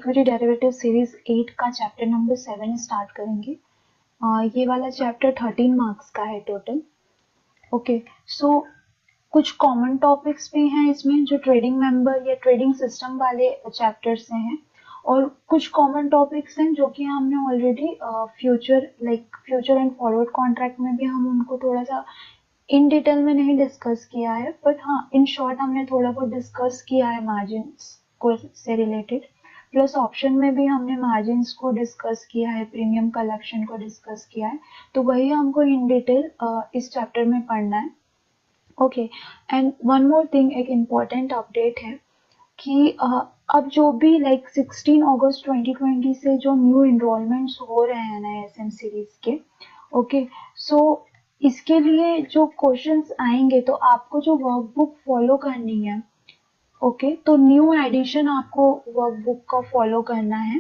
Equity derivative series 8 का chapter number 7 start करेंगे। ये वाला चैप्टर 13 मार्क्स का है टोटल। ओके, सो कुछ कॉमन टॉपिक्स भी हैं इसमें जो ट्रेडिंग मेंबर या ट्रेडिंग सिस्टम वाले चैप्टर से हैं, और कुछ कॉमन टॉपिक्स हैं जो कि हमने already future and forward contract में भी हम उनको थोड़ा सा इन डिटेल में नहीं डिस्कस किया है, बट हाँ इन शॉर्ट हमने थोड़ा बहुत डिस्कस किया है मार्जिन्स को से रिलेटेड। प्लस ऑप्शन में भी हमने मार्जिन्स को डिस्कस किया है, प्रीमियम कलेक्शन को डिस्कस किया है, तो वही हमको इन डिटेल इस चैप्टर में पढ़ना है। Okay, and one more thing, एक इम्पॉर्टेंट अपडेट है कि अब जो भी 16 अगस्त 2020 से जो न्यू इनरोलमेंट्स हो रहे हैं ना एसएम सीरीज के, ओके, सो इसके लिए जो क्वेश्चंस आएंगे तो आपको जो वर्कबुक फॉलो करनी है, ओके, तो न्यू एडिशन आपको वर्कबुक का फॉलो करना है,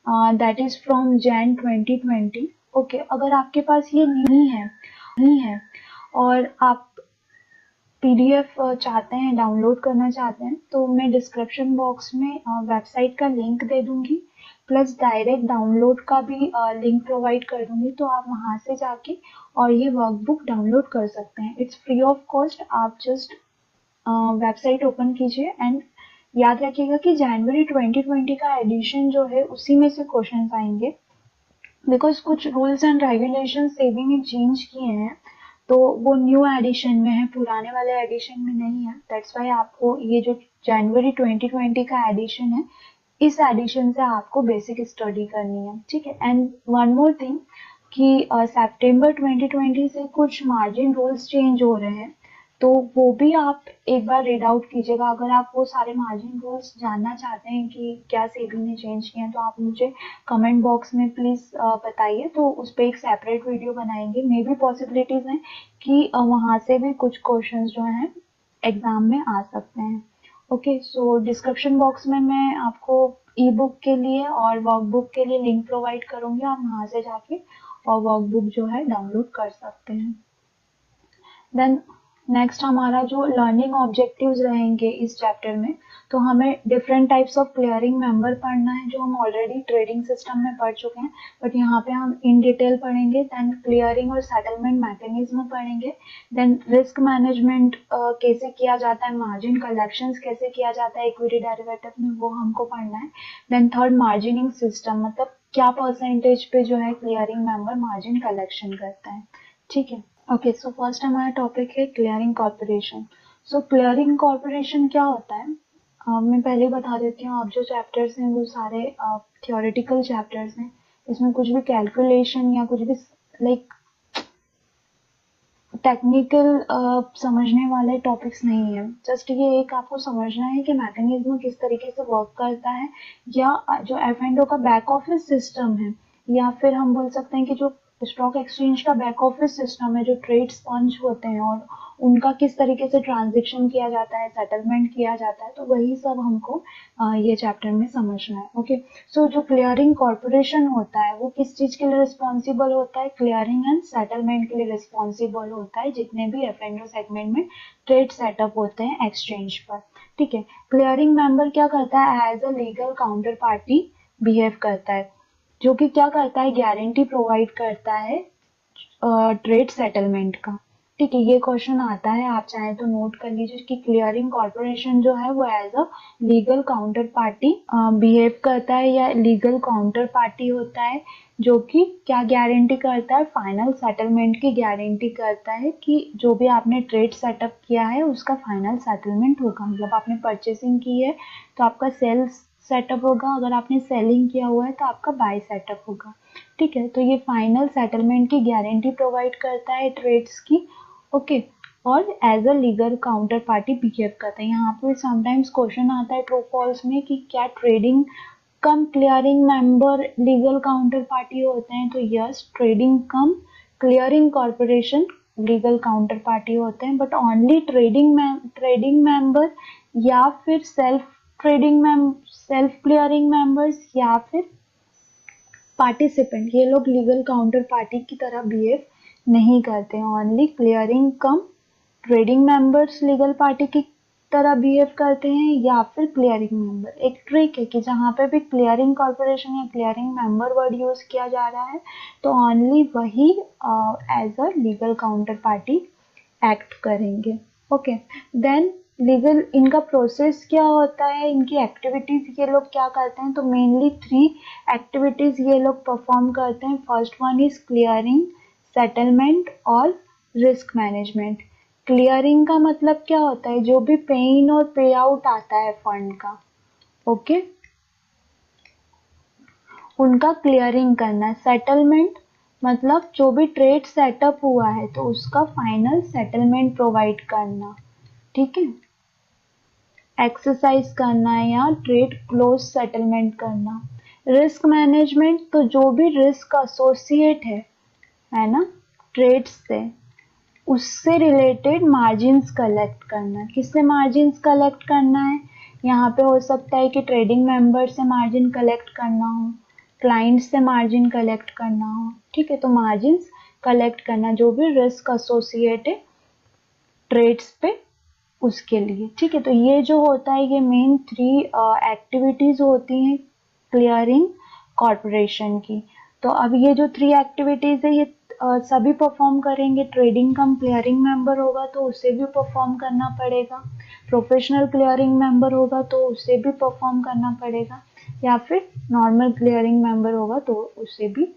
that is from Jain 2020। Okay, अगर आपके पास ये नहीं है और आप पीडीएफ चाहते हैं, डाउनलोड करना चाहते हैं, तो मैं डिस्क्रिप्शन बॉक्स में वेबसाइट का लिंक दे दूंगी, प्लस डायरेक्ट डाउनलोड का भी लिंक प्रोवाइड कर दूंगी, तो आप वहां से जाके और ये वर्कबुक डाउनलोड कर सकते हैं। It's free of cost. आप जस्ट वेबसाइट ओपन कीजिए एंड याद रखिएगा कि जनवरी 2020 का एडिशन जो है उसी में से क्वेश्चंस आएंगे, बिकॉज कुछ रूल्स एंड रेगुलेशन सेबी ने चेंज किए हैं, तो वो न्यू एडिशन में है, पुराने वाले एडिशन में नहीं है। दैट्स वाई आपको ये जो जनवरी 2020 का एडिशन है, इस एडिशन से आपको बेसिक स्टडी करनी है, ठीक है। एंड वन मोर थिंग कि सितंबर 2020 से कुछ मार्जिन रूल्स चेंज हो रहे हैं, तो वो भी आप एक बार रीड आउट कीजिएगा। अगर आप वो सारे मार्जिन रूल्स जानना चाहते हैं कि क्या सेबी ने चेंज किए हैं, तो आप मुझे कमेंट बॉक्स में प्लीज बताइए, तो उस पर एक सेपरेट वीडियो बनाएंगे। मे भी पॉसिबिलिटीज हैं कि वहां से भी कुछ क्वेश्चंस जो हैं एग्जाम में आ सकते हैं। ओके, सो डिस्क्रिप्शन बॉक्स में मैं आपको ई बुक के लिए और वर्कबुक के लिए लिंक प्रोवाइड करूंगी, आप वहां से जाके और वर्कबुक जो है डाउनलोड कर सकते हैं। देन नेक्स्ट हमारा जो लर्निंग ऑब्जेक्टिव्स रहेंगे इस चैप्टर में, तो हमें different types of clearing member पढ़ना है, जो हम ऑलरेडी ट्रेडिंग सिस्टम में पढ़ चुके हैं, बट यहाँ पे हम इन डिटेल पढ़ेंगे। देन क्लियरिंग और सेटलमेंट मैकेनिज्म पढ़ेंगे। देन रिस्क मैनेजमेंट कैसे किया जाता है, मार्जिन कलेक्शंस कैसे किया जाता है इक्विटी डेरिवेटिव में, वो हमको पढ़ना है। देन थर्ड, मार्जिनिंग सिस्टम, मतलब क्या परसेंटेज पे जो है क्लियरिंग मेंबर मार्जिन कलेक्शन करता है, ठीक है। ओके, सो फर्स्ट हमारा टॉपिक है क्लियरिंग कॉर्पोरेशन। सो क्लियरिंग कॉर्पोरेशन क्या होता है, मैं पहले बता देती हूँ। आप जो चैप्टर्स हैं वो सारे थियोरेटिकल चैप्टर्स हैं, इसमें कुछ भी कैलकुलेशन या कुछ भी टेक्निकल समझने वाले टॉपिक्स नहीं है। जस्ट ये एक आपको समझना है कि मैकेनिज्म किस तरीके से वर्क करता है, या जो F&O का बैक ऑफिस सिस्टम है, या फिर हम बोल सकते हैं कि जो स्टॉक एक्सचेंज का बैक ऑफिस सिस्टम है, जो ट्रेड स्पंज होते हैं और उनका किस तरीके से ट्रांजेक्शन किया जाता है, सेटलमेंट किया जाता है, तो वही सब हमको ये चैप्टर में समझना है। ओके, सो जो क्लियरिंग कॉर्पोरेशन होता है वो किस चीज के लिए रिस्पॉन्सिबल होता है, क्लियरिंग एंड सेटलमेंट के लिए रिस्पॉन्सिबल होता है, जितने भी F&O सेगमेंट में ट्रेड सेटअप होते हैं एक्सचेंज पर, ठीक है। क्लियरिंग मेंबर क्या करता है, as a legal counter party behave करता है, जो कि क्या करता है, गारंटी प्रोवाइड करता है ट्रेड सेटलमेंट का, ठीक है। ये क्वेश्चन आता है, आप चाहे तो नोट कर लीजिए कि क्लियरिंग कॉर्पोरेशन जो है वो as a legal counter party behave करता है, या लीगल काउंटर पार्टी होता है, जो कि क्या गारंटी करता है, फाइनल सेटलमेंट की गारंटी करता है कि जो भी आपने ट्रेड सेटअप किया है उसका फाइनल सेटलमेंट होगा। मतलब आपने परचेसिंग की है तो आपका सेल्स सेटअप होगा, अगर आपने सेलिंग किया हुआ है तो आपका बाय सेटअप होगा, ठीक है। तो ये फाइनल सेटलमेंट की गारंटी प्रोवाइड करता है ट्रेड्स की, ओके, और as a legal counter party behave करता है। यहाँ पे समटाइम्स क्वेश्चन आता है ट्रू फॉल्स में कि क्या trading cum clearing member legal counter party होते हैं, तो yes, trading cum clearing corporation legal counter party होते हैं, बट ओनली ट्रेडिंग मेंबर या फिर सेल्फ क्लियरिंग मेंबर्स या फिर पार्टिसिपेंट, ये लोग लीगल काउंटर पार्टी की तरह बिहेव नहीं करते हैं। ओनली क्लियरिंग कम ट्रेडिंग मेंबर्स लीगल पार्टी की तरह बिहेव करते हैं या फिर क्लियरिंग मेंबर। एक ट्रिक है कि जहाँ पे भी क्लियरिंग कॉर्पोरेशन या क्लियरिंग मेंबर वर्ड यूज किया जा रहा है तो ओनली वही as a legal counter party act करेंगे। ओके, देन लीगल इनका प्रोसेस क्या होता है, इनकी एक्टिविटीज ये लोग क्या करते हैं, तो मेनली 3 एक्टिविटीज ये लोग परफॉर्म करते हैं। First one is clearing, settlement और रिस्क मैनेजमेंट। क्लियरिंग का मतलब क्या होता है, जो भी पे इन और पे आउट आता है फंड का, ओके, उनका क्लियरिंग करना। सेटलमेंट मतलब जो भी ट्रेड सेटअप हुआ है तो उसका फाइनल सेटलमेंट प्रोवाइड करना, ठीक है, एक्सरसाइज करना है या ट्रेड क्लोज सेटलमेंट करना। रिस्क मैनेजमेंट तो जो भी रिस्क एसोसिएट है ना ट्रेड्स से, उससे रिलेटेड मार्जिन्स कलेक्ट करना। किससे मार्जिन्स कलेक्ट करना है, यहाँ पे हो सकता है कि ट्रेडिंग मेंबर से मार्जिन कलेक्ट करना हो, क्लाइंट से मार्जिन कलेक्ट करना हो, ठीक है, तो मार्जिन्स कलेक्ट करना जो भी रिस्क एसोसिएट है ट्रेड्स पे उसके लिए, ठीक है। तो ये जो होता है ये मेन 3 एक्टिविटीज होती हैं क्लियरिंग कॉर्पोरेशन की। तो अब ये जो 3 एक्टिविटीज है ये सभी परफॉर्म करेंगे। ट्रेडिंग कम क्लियरिंग मेंबर होगा तो उसे भी परफॉर्म करना पड़ेगा, प्रोफेशनल क्लियरिंग मेंबर होगा तो उसे भी परफॉर्म करना पड़ेगा, या फिर नॉर्मल क्लियरिंग मेंबर होगा तो उसे भी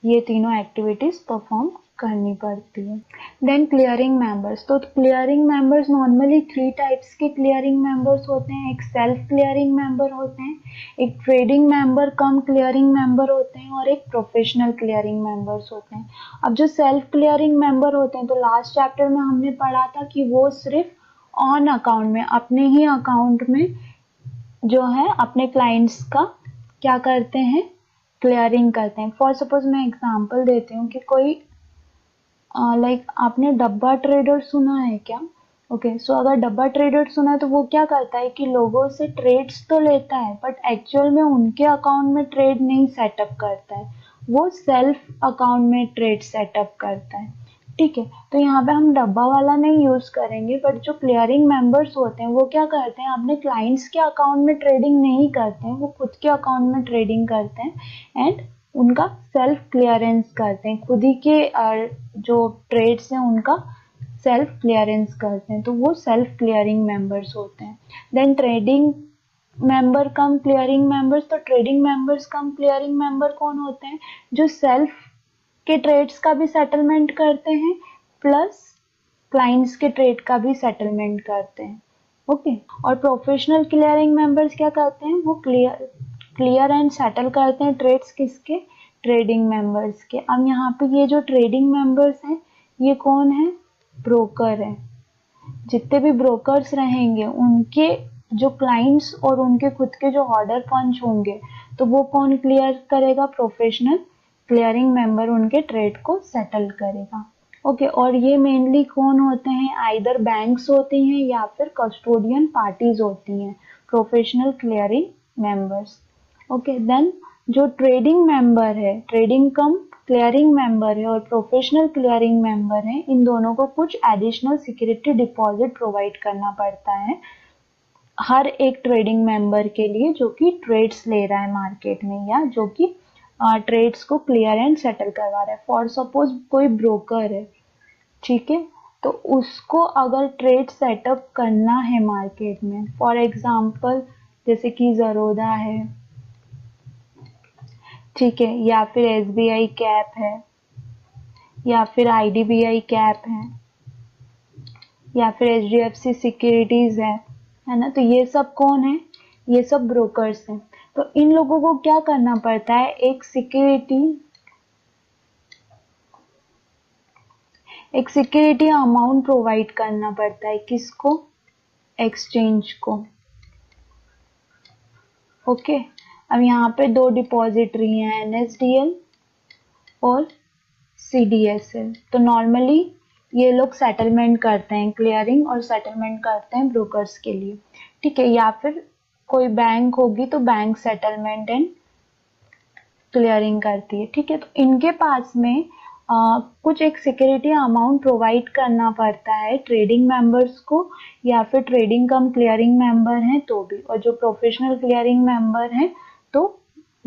ये तीनों एक्टिविटीज परफॉर्म करनी पड़ती है। देन क्लियरिंग मेंबर्स, तो क्लियरिंग मेंबर्स नॉर्मली 3 टाइप्स के क्लियरिंग मेंबर्स होते हैं। एक सेल्फ क्लियरिंग मेंबर होते हैं, एक ट्रेडिंग मेंबर कम क्लियरिंग मेंबर होते हैं, और एक प्रोफेशनल क्लियरिंग मेंबर्स होते हैं। अब जो सेल्फ क्लियरिंग मेंबर होते हैं तो लास्ट चैप्टर में हमने पढ़ा था कि वो सिर्फ ऑन अकाउंट में, अपने ही अकाउंट में जो है अपने क्लाइंट्स का क्या करते हैं, क्लियरिंग करते हैं। फॉर सपोज मैं एग्जांपल देती हूँ कि कोई लाइक आपने डब्बा ट्रेडर सुना है क्या, ओके, सो अगर डब्बा ट्रेडर सुना है तो वो क्या करता है कि लोगों से ट्रेड्स तो लेता है बट एक्चुअल में उनके अकाउंट में ट्रेड नहीं सेटअप करता है, वो सेल्फ अकाउंट में ट्रेड सेटअप करता है, ठीक है। तो यहाँ पे हम डब्बा वाला नहीं यूज करेंगे, बट जो क्लियरिंग मेंबर्स होते हैं वो क्या करते हैं, अपने क्लाइंट्स के अकाउंट में ट्रेडिंग नहीं करते हैं, वो खुद के अकाउंट में ट्रेडिंग करते हैं एंड उनका सेल्फ क्लियरेंस करते हैं, खुद ही के जो ट्रेड्स हैं उनका सेल्फ क्लियरेंस करते हैं, तो वो सेल्फ क्लियरिंग मेंबर्स होते हैं। देन ट्रेडिंग मेंबर कम क्लियरिंग मेंबर्स, तो ट्रेडिंग मेंबर्स कम क्लियरिंग मेंबर कौन होते हैं, जो सेल्फ के ट्रेड्स का भी सेटलमेंट करते हैं प्लस क्लाइंट्स के ट्रेड का भी सेटलमेंट करते हैं, ओके। और प्रोफेशनल क्लियरिंग मेंबर्स क्या करते हैं, वो क्लियर एंड सेटल करते हैं ट्रेड्स किसके, ट्रेडिंग मेंबर्स के। अब यहाँ पे ये जो ट्रेडिंग मेंबर्स हैं ये कौन है, ब्रोकर है। जितने भी ब्रोकर्स रहेंगे उनके जो क्लाइंट्स और उनके खुद के जो ऑर्डर पंच होंगे तो वो कौन क्लियर करेगा, प्रोफेशनल क्लियरिंग मेंबर उनके ट्रेड को सेटल करेगा, ओके। और ये मेनली कौन होते हैं, आइदर बैंक्स होती हैं या फिर कस्टोडियन पार्टीज होती हैं, professional clearing members, okay. Then जो ट्रेडिंग मेंबर है, ट्रेडिंग कम क्लियरिंग मेंबर है और प्रोफेशनल क्लियरिंग मेंबर है, इन दोनों को कुछ एडिशनल सिक्योरिटी डिपॉजिट प्रोवाइड करना पड़ता है हर एक ट्रेडिंग मेंबर के लिए जो कि ट्रेड्स ले रहा है मार्केट में या जो कि ट्रेड्स को क्लियर एंड सेटल करवा रहा है। फॉर सपोज कोई ब्रोकर है, ठीक है, तो उसको अगर ट्रेड सेटअप करना है मार्केट में, फॉर एग्जांपल जैसे कि ज़रोदा है, ठीक है, या फिर एसबीआई कैप है, या फिर आईडीबीआई कैप है, या फिर एचडीएफसी सिक्योरिटीज है ना, तो ये सब कौन है, ये सब ब्रोकर्स हैं। तो इन लोगों को क्या करना पड़ता है, एक सिक्योरिटी अमाउंट प्रोवाइड करना पड़ता है, किसको, एक्सचेंज को, ओके। अब यहाँ पे 2 डिपॉजिटरी हैं, एनएसडीएल और सीडीएसएल। तो नॉर्मली ये लोग सेटलमेंट करते हैं, क्लियरिंग और सेटलमेंट करते हैं ब्रोकर्स के लिए, ठीक है। या फिर कोई बैंक होगी तो बैंक सेटलमेंट एंड क्लियरिंग करती है, ठीक है। तो इनके पास में कुछ एक सिक्योरिटी अमाउंट प्रोवाइड करना पड़ता है ट्रेडिंग मेंबर्स को, या फिर ट्रेडिंग कम क्लियरिंग मेंबर हैं तो भी, और जो प्रोफेशनल क्लियरिंग मेंबर हैं तो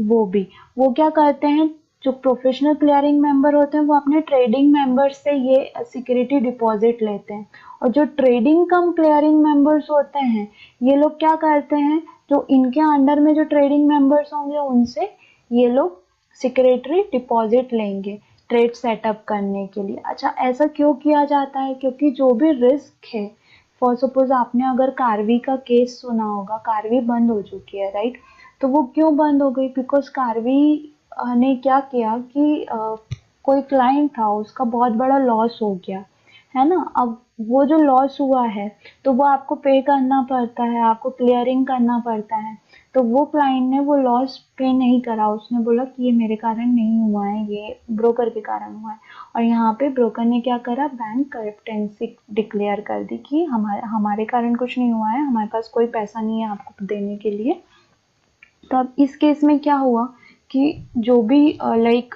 वो भी। वो क्या करते हैं, जो प्रोफेशनल क्लियरिंग मेंबर होते हैं वो अपने ट्रेडिंग मेंबर्स से ये सिक्योरिटी डिपॉजिट लेते हैं, और जो ट्रेडिंग कम क्लियरिंग मेंबर्स होते हैं ये लोग क्या करते हैं, जो इनके अंडर में जो ट्रेडिंग मेंबर्स होंगे उनसे ये लोग सिक्योरिटी डिपॉजिट लेंगे ट्रेड सेटअप करने के लिए। अच्छा, ऐसा क्यों किया जाता है, क्योंकि जो भी रिस्क है, फॉर सपोज आपने अगर कार्वी का केस सुना होगा, कार्वी बंद हो चुकी है राइट, तो वो क्यों बंद हो गई, बिकॉज कार्वी ने क्या किया कि कोई क्लाइंट था उसका बहुत बड़ा लॉस हो गया है ना। अब वो जो लॉस हुआ है तो वो आपको पे करना पड़ता है, आपको क्लियरिंग करना पड़ता है। तो वो क्लाइंट ने वो लॉस पे नहीं करा, उसने बोला कि ये मेरे कारण नहीं हुआ है, ये ब्रोकर के कारण हुआ है। और यहाँ पे ब्रोकर ने क्या करा, बैंक करप्टेंसी डिक्लेयर कर दी कि हमारे कारण कुछ नहीं हुआ है, हमारे पास कोई पैसा नहीं है आपको देने के लिए। तो अब इस केस में क्या हुआ कि जो भी लाइक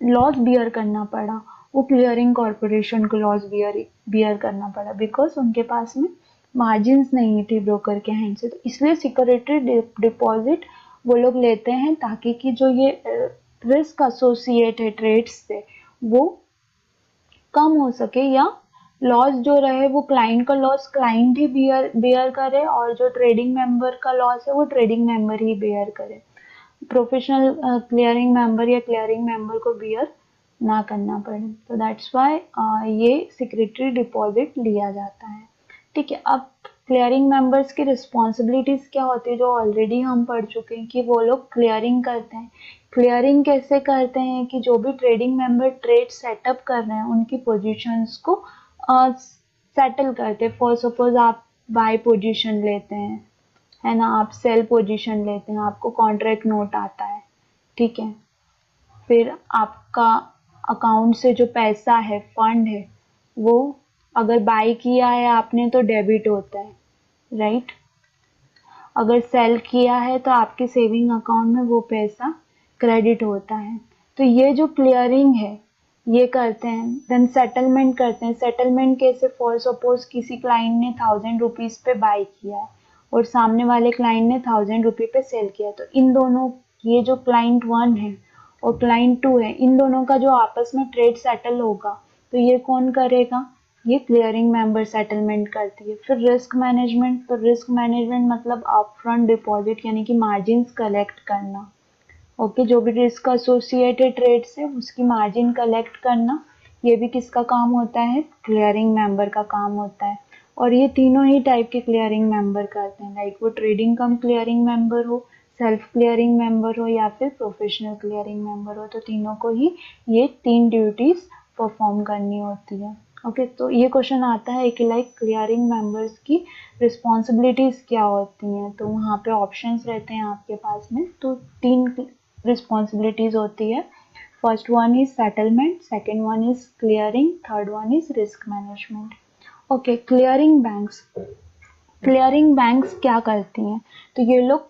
लॉस बियर करना पड़ा, वो क्लियरिंग कॉरपोरेशन को लॉस बियर करना पड़ा, बिकॉज उनके पास में मार्जिन्स नहीं थे ब्रोकर के हैंड से। तो इसलिए सिक्योरिटी डिपॉजिट वो लोग लेते हैं ताकि कि जो ये रिस्क एसोसिएट है ट्रेड्स से वो कम हो सके, या लॉस जो रहे वो क्लाइंट का लॉस क्लाइंट ही बियर करे, और जो ट्रेडिंग मेंबर का लॉस है वो ट्रेडिंग मेंबर ही बियर करे, प्रोफेशनल क्लियरिंग मेंबर या क्लियरिंग मेंबर को बियर ना करना पड़े। तो दैट्स वाई ये सिक्योरिटी डिपॉजिट लिया जाता है। ठीक है, अब क्लियरिंग मेंबर्स की रिस्पॉन्सिबिलिटीज क्या होती है, जो ऑलरेडी हम पढ़ चुके हैं कि वो लोग क्लियरिंग करते हैं। क्लियरिंग कैसे करते हैं कि जो भी ट्रेडिंग मेंबर ट्रेड सेटअप कर रहे हैं उनकी पोजीशंस को सेटल करते हैं। फॉर सपोज आप बाय पोजीशन लेते हैं, है ना, आप सेल पोजीशन लेते हैं, आपको कॉन्ट्रैक्ट नोट आता है, ठीक है, फिर आपका अकाउंट से जो पैसा है, फंड है, वो अगर बाय किया है आपने तो डेबिट होता है राइट, अगर सेल किया है तो आपके सेविंग अकाउंट में वो पैसा क्रेडिट होता है। तो ये जो क्लियरिंग है ये करते हैं। देन सेटलमेंट करते हैं। सेटलमेंट कैसे, फॉर सपोज किसी क्लाइंट ने 1000 रुपीज पे बाय किया है और सामने वाले क्लाइंट ने 1000 रुपये पे सेल किया, तो इन दोनों, ये जो क्लाइंट 1 है और क्लाइंट 2 है, इन दोनों का जो आपस में ट्रेड सेटल होगा तो ये कौन करेगा, ये क्लियरिंग मेंबर सेटलमेंट करती है। फिर रिस्क मैनेजमेंट, तो रिस्क मैनेजमेंट मतलब अपफ्रंट डिपॉजिट यानी कि मार्जिन्स कलेक्ट करना। ओके, जो भी रिस्क एसोसिएटेड ट्रेड से उसकी मार्जिन कलेक्ट करना, ये भी किसका काम होता है, क्लियरिंग मेंबर का काम होता है। और ये तीनों ही टाइप के क्लियरिंग मेंबर करते हैं, लाइक वो ट्रेडिंग कम क्लियरिंग मेंबर हो, सेल्फ क्लियरिंग मेंबर हो, या फिर प्रोफेशनल क्लियरिंग मेंबर हो, तो तीनों को ही ये 3 ड्यूटीज परफॉर्म करनी होती है। ओके, तो ये क्वेश्चन आता है कि लाइक क्लियरिंग मेंबर्स की रिस्पॉन्सिबिलिटीज क्या होती हैं, तो वहाँ पे ऑप्शंस रहते हैं आपके पास में। तो 3 रिस्पॉन्सिबिलिटीज होती है। First one is settlement, second one is clearing, third one is risk management. Okay, clearing banks, clearing banks क्या करती हैं, तो ये लोग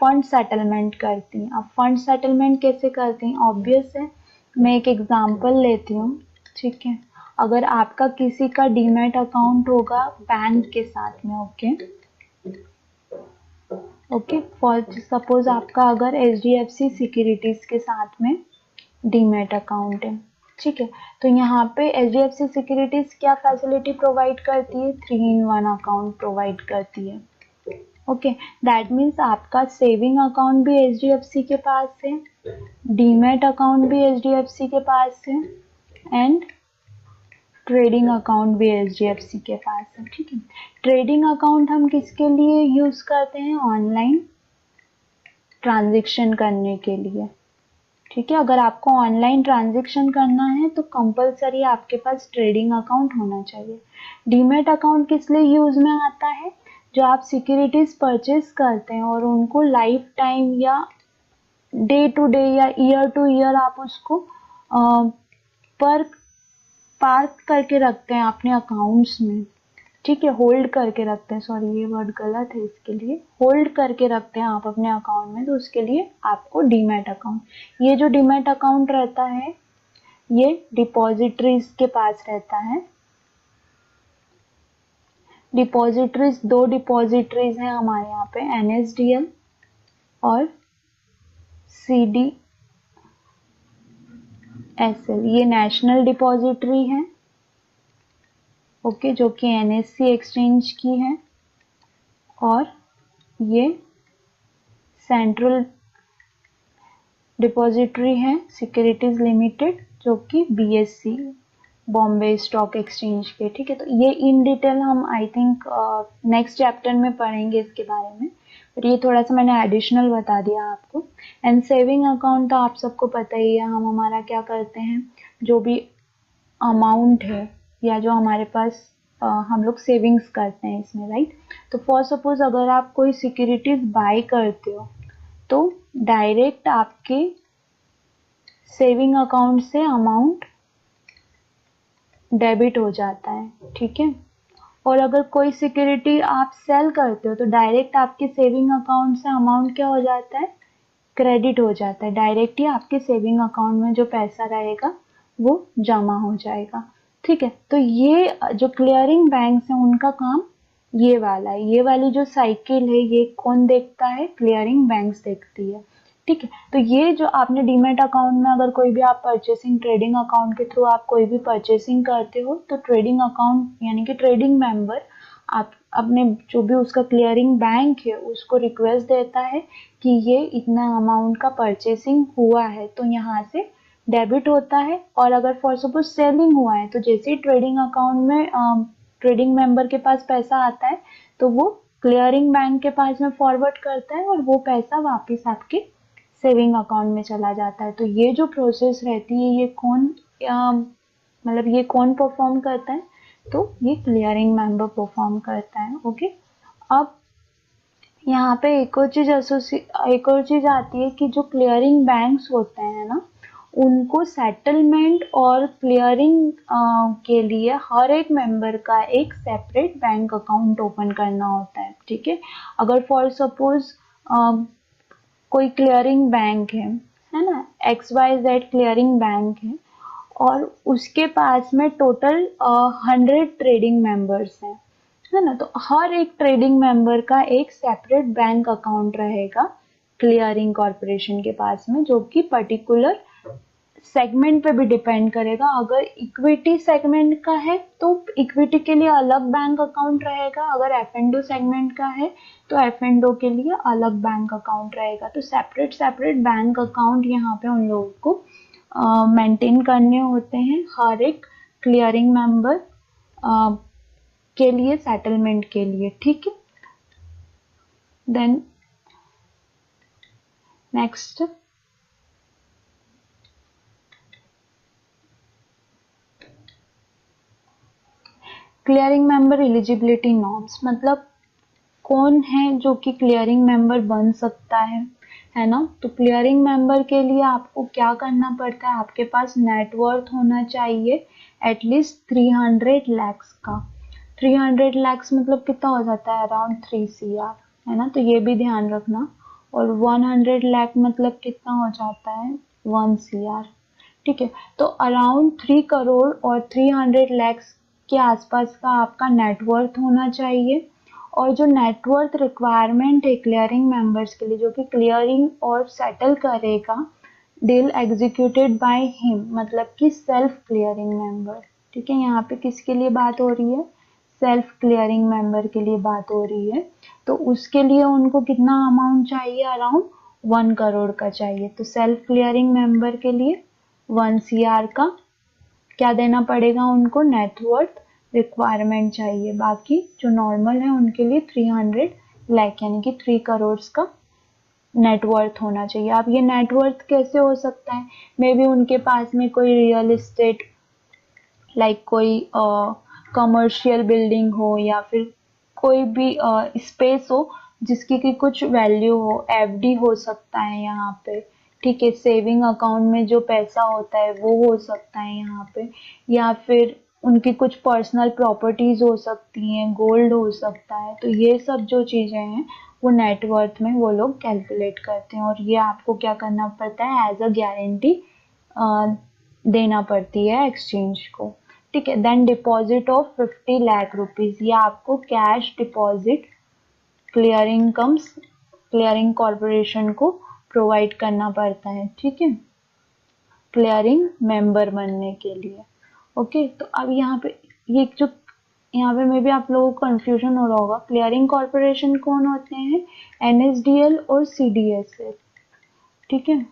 फंड सेटलमेंट करती हैं। अब फंड सेटलमेंट कैसे करती हैं, ऑब्वियस है, मैं एक एग्जांपल लेती हूँ, ठीक है। अगर आपका किसी का डीमैट अकाउंट होगा बैंक के साथ में, ओके फॉर सपोज आपका अगर HDFC सिक्योरिटीज के साथ में डीमैट अकाउंट है, ठीक है, तो यहाँ पे HDFC सिक्योरिटीज क्या फैसिलिटी प्रोवाइड करती है, 3-in-1 अकाउंट प्रोवाइड करती है। ओके, दैट मीन्स आपका सेविंग अकाउंट भी HDFC के पास है, डीमैट अकाउंट भी HDFC के पास है, एंड ट्रेडिंग अकाउंट भी HDFC के पास है, ठीक है। ट्रेडिंग अकाउंट हम किसके लिए यूज करते हैं, ऑनलाइन ट्रांजैक्शन करने के लिए, ठीक है। अगर आपको ऑनलाइन ट्रांजैक्शन करना है तो कंपलसरी आपके पास ट्रेडिंग अकाउंट होना चाहिए। डीमैट अकाउंट किस लिए यूज में आता है, जो आप सिक्योरिटीज परचेज करते हैं और उनको लाइफ टाइम या डे टू डे या ईयर टू ईयर आप उसको पर पार्क करके रखते हैं अपने अकाउंट्स में, ठीक है, होल्ड करके रखते हैं, सॉरी ये वर्ड गलत है, इसके लिए होल्ड करके रखते हैं आप अपने अकाउंट में, तो उसके लिए आपको डीमैट अकाउंट, ये जो डीमैट अकाउंट रहता है ये डिपॉजिटरीज के पास रहता है। डिपॉजिटरीज, दो डिपॉजिटरीज हैं हमारे यहाँ पे, NSDL और CDSL। ये नेशनल डिपॉजिटरी है, ओके, जो कि NSE एक्सचेंज की है, और ये सेंट्रल डिपॉजिटरी है सिक्योरिटीज लिमिटेड, जो कि BSE, बॉम्बे स्टॉक एक्सचेंज के। ठीक है, तो ये इन डिटेल हम आई थिंक नेक्स्ट चैप्टर में पढ़ेंगे इसके बारे में, पर ये थोड़ा सा मैंने एडिशनल बता दिया आपको। एंड सेविंग अकाउंट तो आप सबको पता ही है, हम हमारा क्या करते हैं, जो भी अमाउंट है या जो हमारे पास हम लोग सेविंग्स करते हैं इसमें, राइट। तो फॉर सपोज अगर आप कोई सिक्योरिटीज बाय करते हो तो डायरेक्ट आपके सेविंग अकाउंट से अमाउंट डेबिट हो जाता है, ठीक है। और अगर कोई सिक्योरिटी आप सेल करते हो तो डायरेक्ट आपके सेविंग अकाउंट से अमाउंट क्या हो जाता है, क्रेडिट हो जाता है। डायरेक्ट ही आपके सेविंग अकाउंट में जो पैसा रहेगा वो जमा हो जाएगा, ठीक है। तो ये जो क्लियरिंग बैंक्स हैं उनका काम ये वाला है। ये वाली जो साइकिल है ये कौन देखता है, क्लियरिंग बैंक्स देखती है, ठीक है। तो ये जो आपने डीमैट अकाउंट में अगर कोई भी आप परचेसिंग, ट्रेडिंग अकाउंट के थ्रू आप कोई भी परचेसिंग करते हो तो ट्रेडिंग अकाउंट यानी कि ट्रेडिंग मेंबर आप अपने जो भी उसका क्लियरिंग बैंक है उसको रिक्वेस्ट देता है कि ये इतना अमाउंट का परचेसिंग हुआ है तो यहाँ से डेबिट होता है। और अगर फॉर सपोज सेलिंग हुआ है तो जैसे ही ट्रेडिंग अकाउंट में ट्रेडिंग मेंबर के पास पैसा आता है तो वो क्लियरिंग बैंक के पास में फॉरवर्ड करता है और वो पैसा वापस आपके सेविंग अकाउंट में चला जाता है। तो ये जो प्रोसेस रहती है ये कौन मतलब ये कौन परफॉर्म करता है, तो ये क्लियरिंग मेंबर परफॉर्म करता है, ओके। अब यहाँ पे एक और चीज आती है कि जो क्लियरिंग बैंक्स होते हैं ना उनको सेटलमेंट और क्लियरिंग के लिए हर एक मेंबर का एक सेपरेट बैंक अकाउंट ओपन करना होता है, ठीक है। अगर फॉर सपोज कोई क्लियरिंग बैंक है ना, XYZ क्लियरिंग बैंक है और उसके पास में टोटल 100 ट्रेडिंग मेंबर्स हैं, है ना, तो हर एक ट्रेडिंग मेंबर का एक सेपरेट बैंक अकाउंट रहेगा क्लियरिंग कॉर्पोरेशन के पास में, जो कि पर्टिकुलर सेगमेंट पे भी डिपेंड करेगा। अगर इक्विटी सेगमेंट का है तो इक्विटी के लिए अलग बैंक अकाउंट रहेगा, अगर F&O सेगमेंट का है तो F&O के लिए अलग बैंक अकाउंट रहेगा। तो सेपरेट बैंक अकाउंट यहाँ पे उन लोगों को मेंटेन करने होते हैं हर एक क्लियरिंग मेंबर के लिए, सेटलमेंट के लिए, ठीक है। Then next clearing member eligibility norms, मतलब कौन है जो कि क्लियरिंग मेंबर बन सकता है ना। तो क्लियरिंग मेंबर के लिए आपको क्या करना पड़ता है, आपके पास नेटवर्थ होना चाहिए एटलीस्ट 300 lakhs का। 300 lakhs मतलब कितना हो जाता है, अराउंड 3 CR, है ना, तो ये भी ध्यान रखना। और 100 lakh मतलब कितना हो जाता है, 1 CR, ठीक है। तो अराउंड 3 करोड़ और 300 lakhs के आसपास का आपका नेटवर्थ होना चाहिए। और जो नेटवर्थ रिक्वायरमेंट है क्लियरिंग मेंबर्स के लिए, जो कि क्लियरिंग और सेटल करेगा डील एग्जीक्यूटेड बाय हिम, मतलब कि सेल्फ क्लियरिंग मेंबर, ठीक है। यहाँ पे किसके लिए बात हो रही है, सेल्फ क्लियरिंग मेंबर के लिए बात हो रही है। तो उसके लिए उनको कितना अमाउंट चाहिए, अराउंड 1 करोड़ का चाहिए। तो सेल्फ क्लियरिंग मेंबर के लिए 1 CR का क्या देना पड़ेगा उनको, नेटवर्थ रिक्वायरमेंट चाहिए। बाकी जो नॉर्मल है उनके लिए 300 लाख यानी कि 3 करोड़ का नेटवर्थ होना चाहिए। अब ये नेटवर्थ कैसे हो सकता है, मे बी उनके पास में कोई रियल एस्टेट लाइक कोई कमर्शियल बिल्डिंग हो या फिर कोई भी स्पेस हो जिसकी की कुछ वैल्यू हो, FD हो सकता है यहाँ पे, ठीक है। सेविंग अकाउंट में जो पैसा होता है वो हो सकता है यहाँ पे, या फिर उनकी कुछ पर्सनल प्रॉपर्टीज हो सकती हैं, गोल्ड हो सकता है। तो ये सब जो चीजें हैं वो नेटवर्थ में वो लोग कैलकुलेट करते हैं और ये आपको क्या करना पड़ता है, एज अ गारंटी देना पड़ती है एक्सचेंज को, ठीक है। Then deposit of 50 lakh rupees, ये आपको कैश डिपॉजिट क्लियरिंग कॉरपोरेशन को प्रोवाइड करना पड़ता है, ठीक है, क्लियरिंग मेंबर बनने के लिए। ओके, तो अब यहाँ पे यहाँ पे मे भी आप लोगों को कंफ्यूजन हो रहा होगा, क्लियरिंग कॉरपोरेशन कौन होते हैं, एनएसडीएल और सीडीएसएल, ठीक है,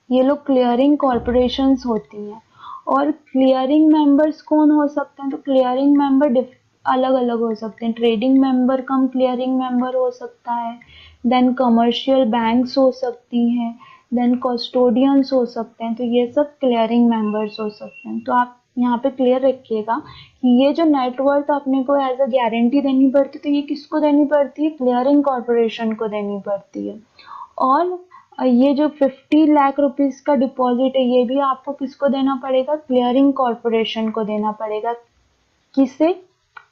ये लोग क्लियरिंग कॉरपोरेशंस होती हैं। और क्लियरिंग मेंबर्स कौन हो सकते हैं, तो क्लियरिंग मेंबर अलग अलग हो सकते हैं, ट्रेडिंग मेंबर कम क्लियरिंग मेंबर हो सकता है, देन कमर्शियल बैंक्स हो सकती हैं, देन कस्टोडियंस हो सकते हैं, तो ये सब क्लियरिंग मेंबर्स हो सकते हैं। तो आप यहाँ पे क्लियर रखिएगा कि ये जो नेटवर्थ अपने को एज अ गारंटी देनी पड़ती है, तो ये किसको देनी पड़ती है, क्लियरिंग कॉरपोरेशन को देनी पड़ती है। और ये जो 50 लाख रुपीस का डिपॉजिट है, ये भी आपको किसको देना पड़ेगा, क्लियरिंग कॉरपोरेशन को देना पड़ेगा। किसे,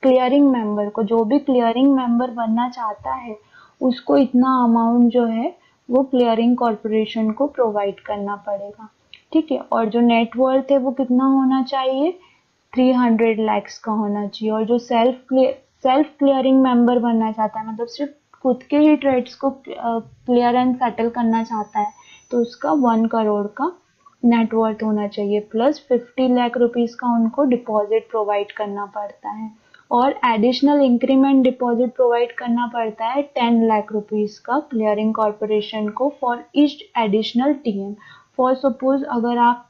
क्लियरिंग मेंबर को, जो भी क्लियरिंग मेंबर बनना चाहता है उसको इतना अमाउंट जो है वो क्लियरिंग कॉरपोरेशन को प्रोवाइड करना पड़ेगा, ठीक है। और जो नेटवर्थ है वो कितना होना चाहिए, 300 lakhs का होना चाहिए। और जो सेल्फ क्लियरिंग मेंबर बनना चाहता है, मतलब सिर्फ खुद के ही ट्रेड्स को क्लियर एंड सेटल करना चाहता है, तो उसका 1 करोड़ का नेटवर्थ होना चाहिए, प्लस 50 लाख रुपीस का उनको डिपॉजिट प्रोवाइड करना पड़ता है। और एडिशनल इंक्रीमेंट डिपॉजिट प्रोवाइड करना पड़ता है 10 लाख रुपीस का क्लियरिंग कॉरपोरेशन को for each additional TM. For suppose अगर आप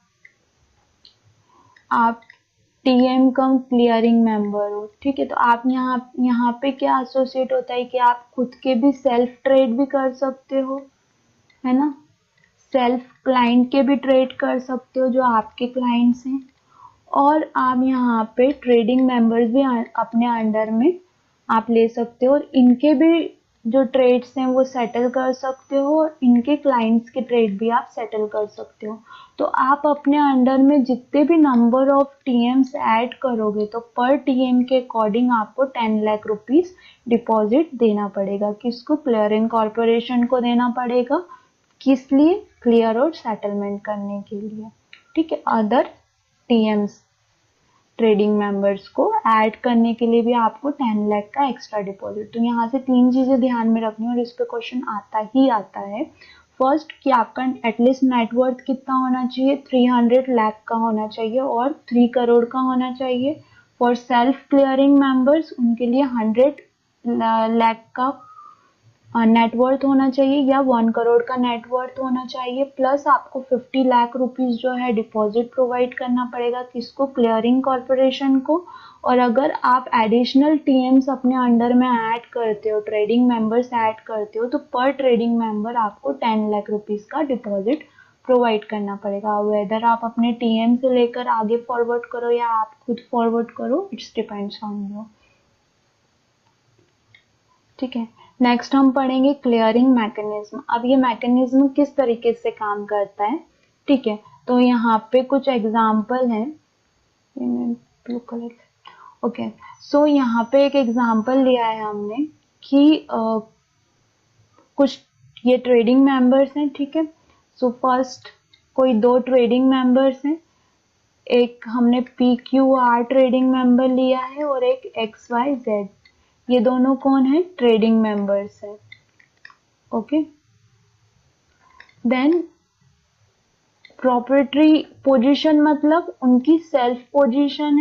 टीएम कम क्लियरिंग मेंबर हो, ठीक है, तो आप यहाँ पे क्या एसोसिएट होता है कि आप खुद के भी सेल्फ ट्रेड भी कर सकते हो, है ना, सेल्फ क्लाइंट के भी ट्रेड कर सकते हो जो आपके क्लाइंट्स हैं, और आप यहाँ पे ट्रेडिंग मेंबर्स भी अपने अंडर में आप ले सकते हो, और इनके भी जो ट्रेड्स हैं वो सेटल कर सकते हो, और इनके क्लाइंट्स के ट्रेड भी आप सेटल कर सकते हो। तो आप अपने अंडर में जितने भी नंबर ऑफ टीएम्स ऐड करोगे, तो पर टीएम के अकॉर्डिंग आपको 10 लाख रुपीस डिपॉजिट देना पड़ेगा। किसको, क्लियरिंग कॉरपोरेशन को देना पड़ेगा, किस लिए, क्लियर और सेटलमेंट करने के लिए, ठीक है। अदर टीएम्स ट्रेडिंग मेंबर्स को ऐड करने के लिए भी आपको 10 लाख का एक्स्ट्रा डिपॉजिट। तो यहाँ से 3 चीजें ध्यान में रखनी, और इस पे क्वेश्चन आता ही आता है। फर्स्ट कि आपका एटलीस्ट नेटवर्थ कितना होना चाहिए, 300 लाख का होना चाहिए और 3 करोड़ का होना चाहिए। फॉर सेल्फ क्लियरिंग मेंबर्स उनके लिए 100 लाख का नेटवर्थ होना चाहिए या 1 करोड़ का नेटवर्थ होना चाहिए, प्लस आपको 50 लाख रुपीस जो है डिपॉजिट प्रोवाइड करना पड़ेगा, किसको, क्लियरिंग कॉरपोरेशन को। और अगर आप एडिशनल टीएम्स अपने अंडर में ऐड करते हो, ट्रेडिंग मेंबर्स ऐड करते हो, तो पर ट्रेडिंग मेंबर आपको 10 लाख रुपीस का डिपॉजिट प्रोवाइड करना पड़ेगा। वेदर आप अपने टीएम से लेकर आगे फॉरवर्ड करो या आप खुद फॉरवर्ड करो, इट्स डिपेंड्स ऑन यू, ठीक है। नेक्स्ट हम पढ़ेंगे क्लियरिंग मैकेनिज्म। अब ये मैकेनिज्म किस तरीके से काम करता है, ठीक है, तो यहाँ पे कुछ एग्जाम्पल हैं, ब्लू कलर, ओके। सो यहाँ पे एक एग्जाम्पल लिया है हमने कि कुछ ये ट्रेडिंग मेंबर्स हैं, ठीक है। सो फर्स्ट कोई 2 ट्रेडिंग मेंबर्स हैं, एक हमने PQR ट्रेडिंग मेंबर लिया है और एक XYZ, ये दोनों कौन है, ट्रेडिंग मेंबर्स है, ओके। देन प्रॉपर्टी पोजीशन मतलब उनकी सेल्फ पोजीशन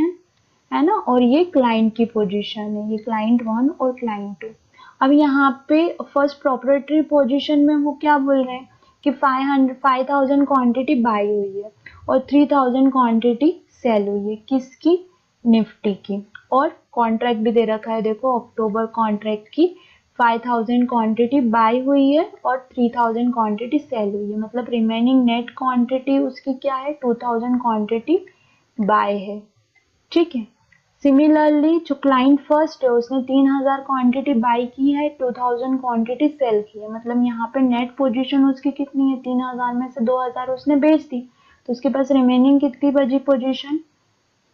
है ना, और ये क्लाइंट की पोजीशन है, ये क्लाइंट 1 और क्लाइंट 2। अब यहाँ पे फर्स्ट प्रॉपर्टी पोजीशन में वो क्या बोल रहे हैं कि 5000 क्वांटिटी बाई हुई है और 3000 क्वांटिटी सेल हुई है, किसकी, निफ्टी की। और कॉन्ट्रैक्ट भी दे रखा है, देखो अक्टूबर कॉन्ट्रैक्ट की 5000 क्वांटिटी बाई हुई है और 3000 क्वांटिटी सेल हुई है, मतलब रिमेनिंग नेट क्वांटिटी उसकी क्या है, 2000 क्वांटिटी बाय है, ठीक है। सिमिलरली जो क्लाइंट फर्स्ट है उसने 3000 क्वांटिटी बाई की है, 2000 क्वांटिटी सेल की है, मतलब यहाँ पे नेट पोजीशन उसकी कितनी है, 3000 में से 2000 उसने बेच दी, तो उसके पास रिमेनिंग कितनी बची पोजीशन,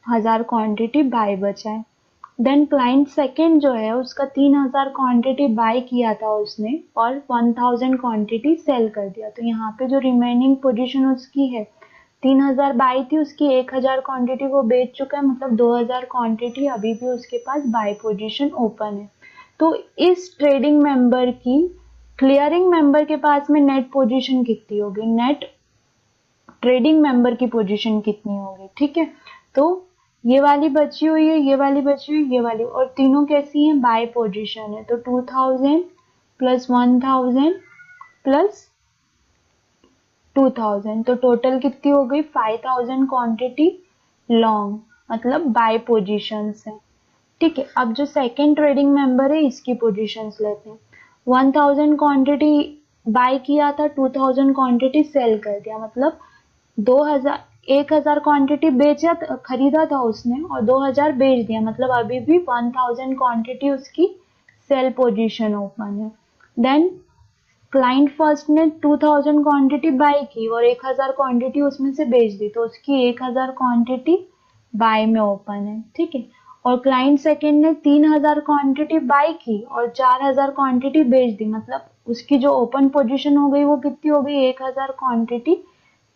1000 क्वांटिटी बाय बचा है। देन क्लाइंट सेकेंड जो है उसका 3000 क्वांटिटी बाय किया था उसने और 1000 क्वांटिटी सेल कर दिया, तो यहाँ पे जो रिमेनिंग पोजीशन उसकी है 3000 बाई थी, उसकी 1000 क्वांटिटी वो बेच चुका है, मतलब 2000 क्वांटिटी अभी भी उसके पास बाई पोजीशन ओपन है। तो इस ट्रेडिंग मेंबर की क्लियरिंग मेंबर के पास में नेट पोजीशन कितनी होगी, नेट ट्रेडिंग मेंबर की पोजीशन कितनी होगी, ठीक है। तो ये वाली बची हुई है, ये वाली बची हुई, ये वाली, और तीनों कैसी हैं, बाय पोजीशन है। तो 2000 प्लस 1000 प्लस 2000, तो टोटल कितनी हो गई, 5000 क्वांटिटी लॉन्ग, मतलब बाय पोजीशंस है, ठीक है। अब जो सेकेंड ट्रेडिंग मेंबर है इसकी पोजीशंस लेते हैं। 1000 क्वांटिटी बाय किया था, 2000 क्वांटिटी सेल कर दिया, मतलब 1000 क्वांटिटी बेचा, खरीदा था उसने और 2000 बेच दिया, मतलब अभी भी 1000 क्वांटिटी उसकी सेल पोजीशन ओपन है। देन क्लाइंट फर्स्ट ने 2000 क्वांटिटी बाय की और 1000 क्वांटिटी उसमें से बेच दी, तो उसकी 1000 क्वांटिटी बाय में ओपन है, ठीक है। और क्लाइंट सेकेंड ने 3000 क्वांटिटी बाय की और 4000 क्वांटिटी बेच दी, मतलब उसकी जो ओपन पोजीशन हो गई वो कितनी हो गई, 1000 क्वांटिटी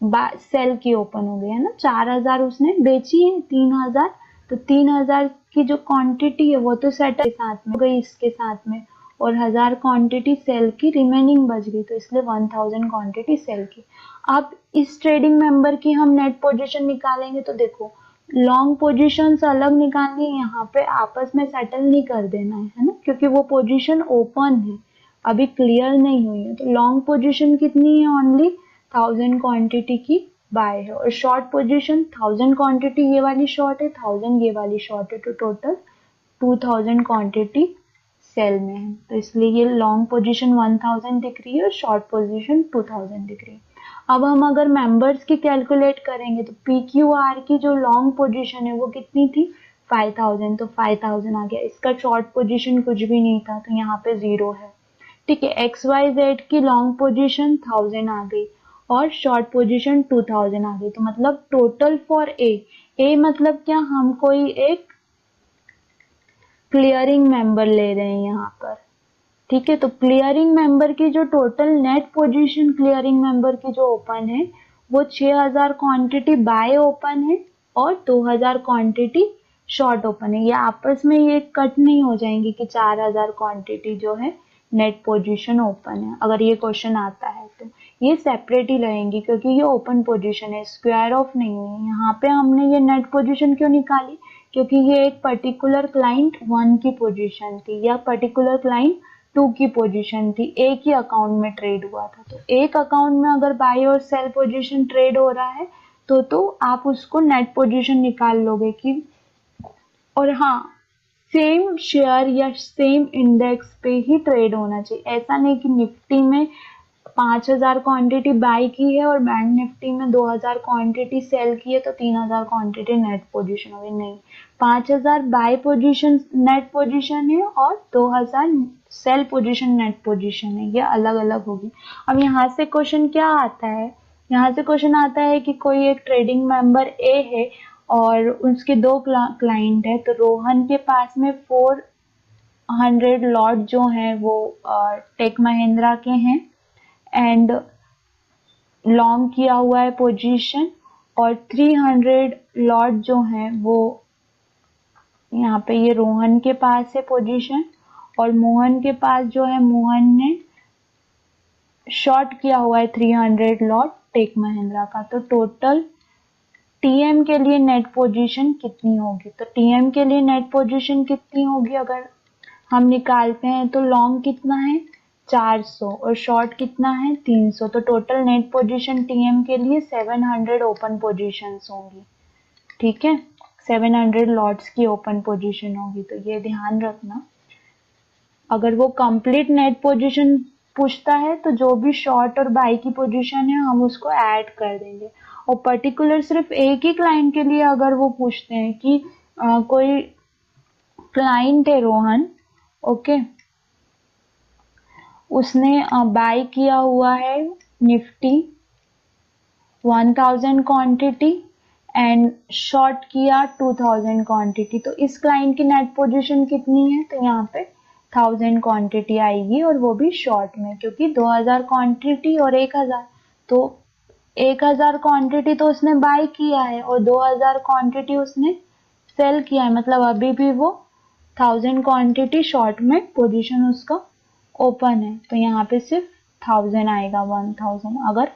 सेल की ओपन हो गई है ना। 4000 उसने बेची है, 3000, तो 3000 की जो क्वांटिटी है वो तो सेटल साथ में हो गई इसके साथ में, और 1000 क्वांटिटी सेल की रिमेनिंग बच गई, तो इसलिए 1000 क्वांटिटी सेल की। अब इस ट्रेडिंग मेंबर की हम नेट पोजीशन निकालेंगे, तो देखो लॉन्ग पोजीशन अलग निकालनी है, यहाँ पे आपस में सेटल नहीं कर देना है ना, क्योंकि वो पोजीशन ओपन है, अभी क्लियर नहीं हुई है। तो लॉन्ग पोजीशन कितनी है, ओनली 1000 क्वांटिटी की बाय है, और शॉर्ट पोजीशन 1000 क्वांटिटी ये वाली शॉर्ट है, 1000 ये वाली शॉर्ट है, तो टोटल 2000 क्वांटिटी सेल में है, तो इसलिए ये लॉन्ग पोजीशन 1000 दिख रही है और शॉर्ट पोजीशन 2000 दिख रही है। अब हम अगर मेंबर्स की कैलकुलेट करेंगे तो पी क्यू आर की जो लॉन्ग पोजीशन है वो कितनी थी, 5000, तो 5000 आ गया, इसका शॉर्ट पोजीशन कुछ भी नहीं था, तो यहाँ पे 0 है, ठीक है। एक्स वाई जेड की लॉन्ग पोजीशन 1000 आ गई और शॉर्ट पोजीशन 2000 आ गई, तो मतलब टोटल फॉर ए मतलब क्या, हम कोई एक क्लियरिंग मेंबर ले रहे हैं यहाँ पर, ठीक है। तो क्लियरिंग मेंबर की जो total net position clearing member की जो ओपन है वो 6000 क्वांटिटी बाय ओपन है और 2000 क्वांटिटी शॉर्ट ओपन है। ये आपस में ये कट नहीं हो जाएंगी कि 4000 क्वांटिटी जो है नेट पोजीशन ओपन है, अगर ये क्वेश्चन आता है तो ये सेपरेट ही रहेंगी, क्योंकि ये ओपन पोजीशन है, स्क्वायर ऑफ नहीं है। यहाँ पे हमने ये नेट पोजीशन क्यों निकाली, क्योंकि ये एक पर्टिकुलर क्लाइंट 1 की पोजीशन थी या पर्टिकुलर क्लाइंट 2 की पोजीशन थी, एक ही अकाउंट में ट्रेड हुआ था। तो एक अकाउंट में अगर बाय और सेल पोजीशन ट्रेड हो रहा है तो आप उसको नेट पोजीशन निकाल लोगे कि, और हाँ, सेम शेयर या सेम इंडेक्स पे ही ट्रेड होना चाहिए। ऐसा नहीं कि निफ्टी में 5000 क्वांटिटी बाय की है और बैंक निफ्टी में 2000 क्वांटिटी सेल की है तो 3000 क्वांटिटी नेट पोजीशन होगी, नहीं। 5000 बाय पोजीशन नेट पोजीशन है और 2000 सेल पोजीशन नेट पोजीशन है, ये अलग अलग होगी। अब यहाँ से क्वेश्चन क्या आता है, यहाँ से क्वेश्चन आता है कि कोई एक ट्रेडिंग मेंबर ए है और उसके 2 क्लाइंट है, तो रोहन के पास में 400 लॉट जो हैं वो टेक महिंद्रा के हैं एंड लॉन्ग किया हुआ है पोजीशन, और 300 लॉट जो हैं वो यहाँ पे ये रोहन के पास है पोजीशन, और मोहन के पास जो है, मोहन ने शॉर्ट किया हुआ है 300 लॉट टेक महिंद्रा का। तो टोटल टीएम के लिए नेट पोजीशन कितनी होगी, तो टीएम के लिए नेट पोजीशन कितनी होगी अगर हम निकालते हैं, तो लॉन्ग कितना है 400 और शॉर्ट कितना है 300, तो टोटल नेट पोजीशन टीएम के लिए 700 ओपन पोजीशंस होंगी, ठीक है। 700 लॉट्स की ओपन पोजीशन होगी, तो ये ध्यान रखना। अगर वो कंप्लीट नेट पोजीशन पूछता है तो जो भी शॉर्ट और बाई की पोजीशन है हम उसको ऐड कर देंगे, और पर्टिकुलर सिर्फ एक ही क्लाइंट के लिए अगर वो पूछते हैं कि कोई क्लाइंट है रोहन, ओके, उसने बाय किया हुआ है निफ्टी 1000 क्वांटिटी एंड शॉर्ट किया 2000 क्वांटिटी, तो इस क्लाइंट की नेट पोजीशन कितनी है, तो यहाँ पे 1000 क्वांटिटी आएगी और वो भी शॉर्ट में, क्योंकि 2000 क्वांटिटी और 1000, तो 1000 क्वांटिटी तो उसने बाय किया है और 2000 क्वांटिटी उसने सेल किया है, मतलब अभी भी वो 1000 क्वांटिटी शॉर्ट में पोजीशन उसका ओपन है, तो यहाँ पे सिर्फ 1000 आएगा, 1000 अगर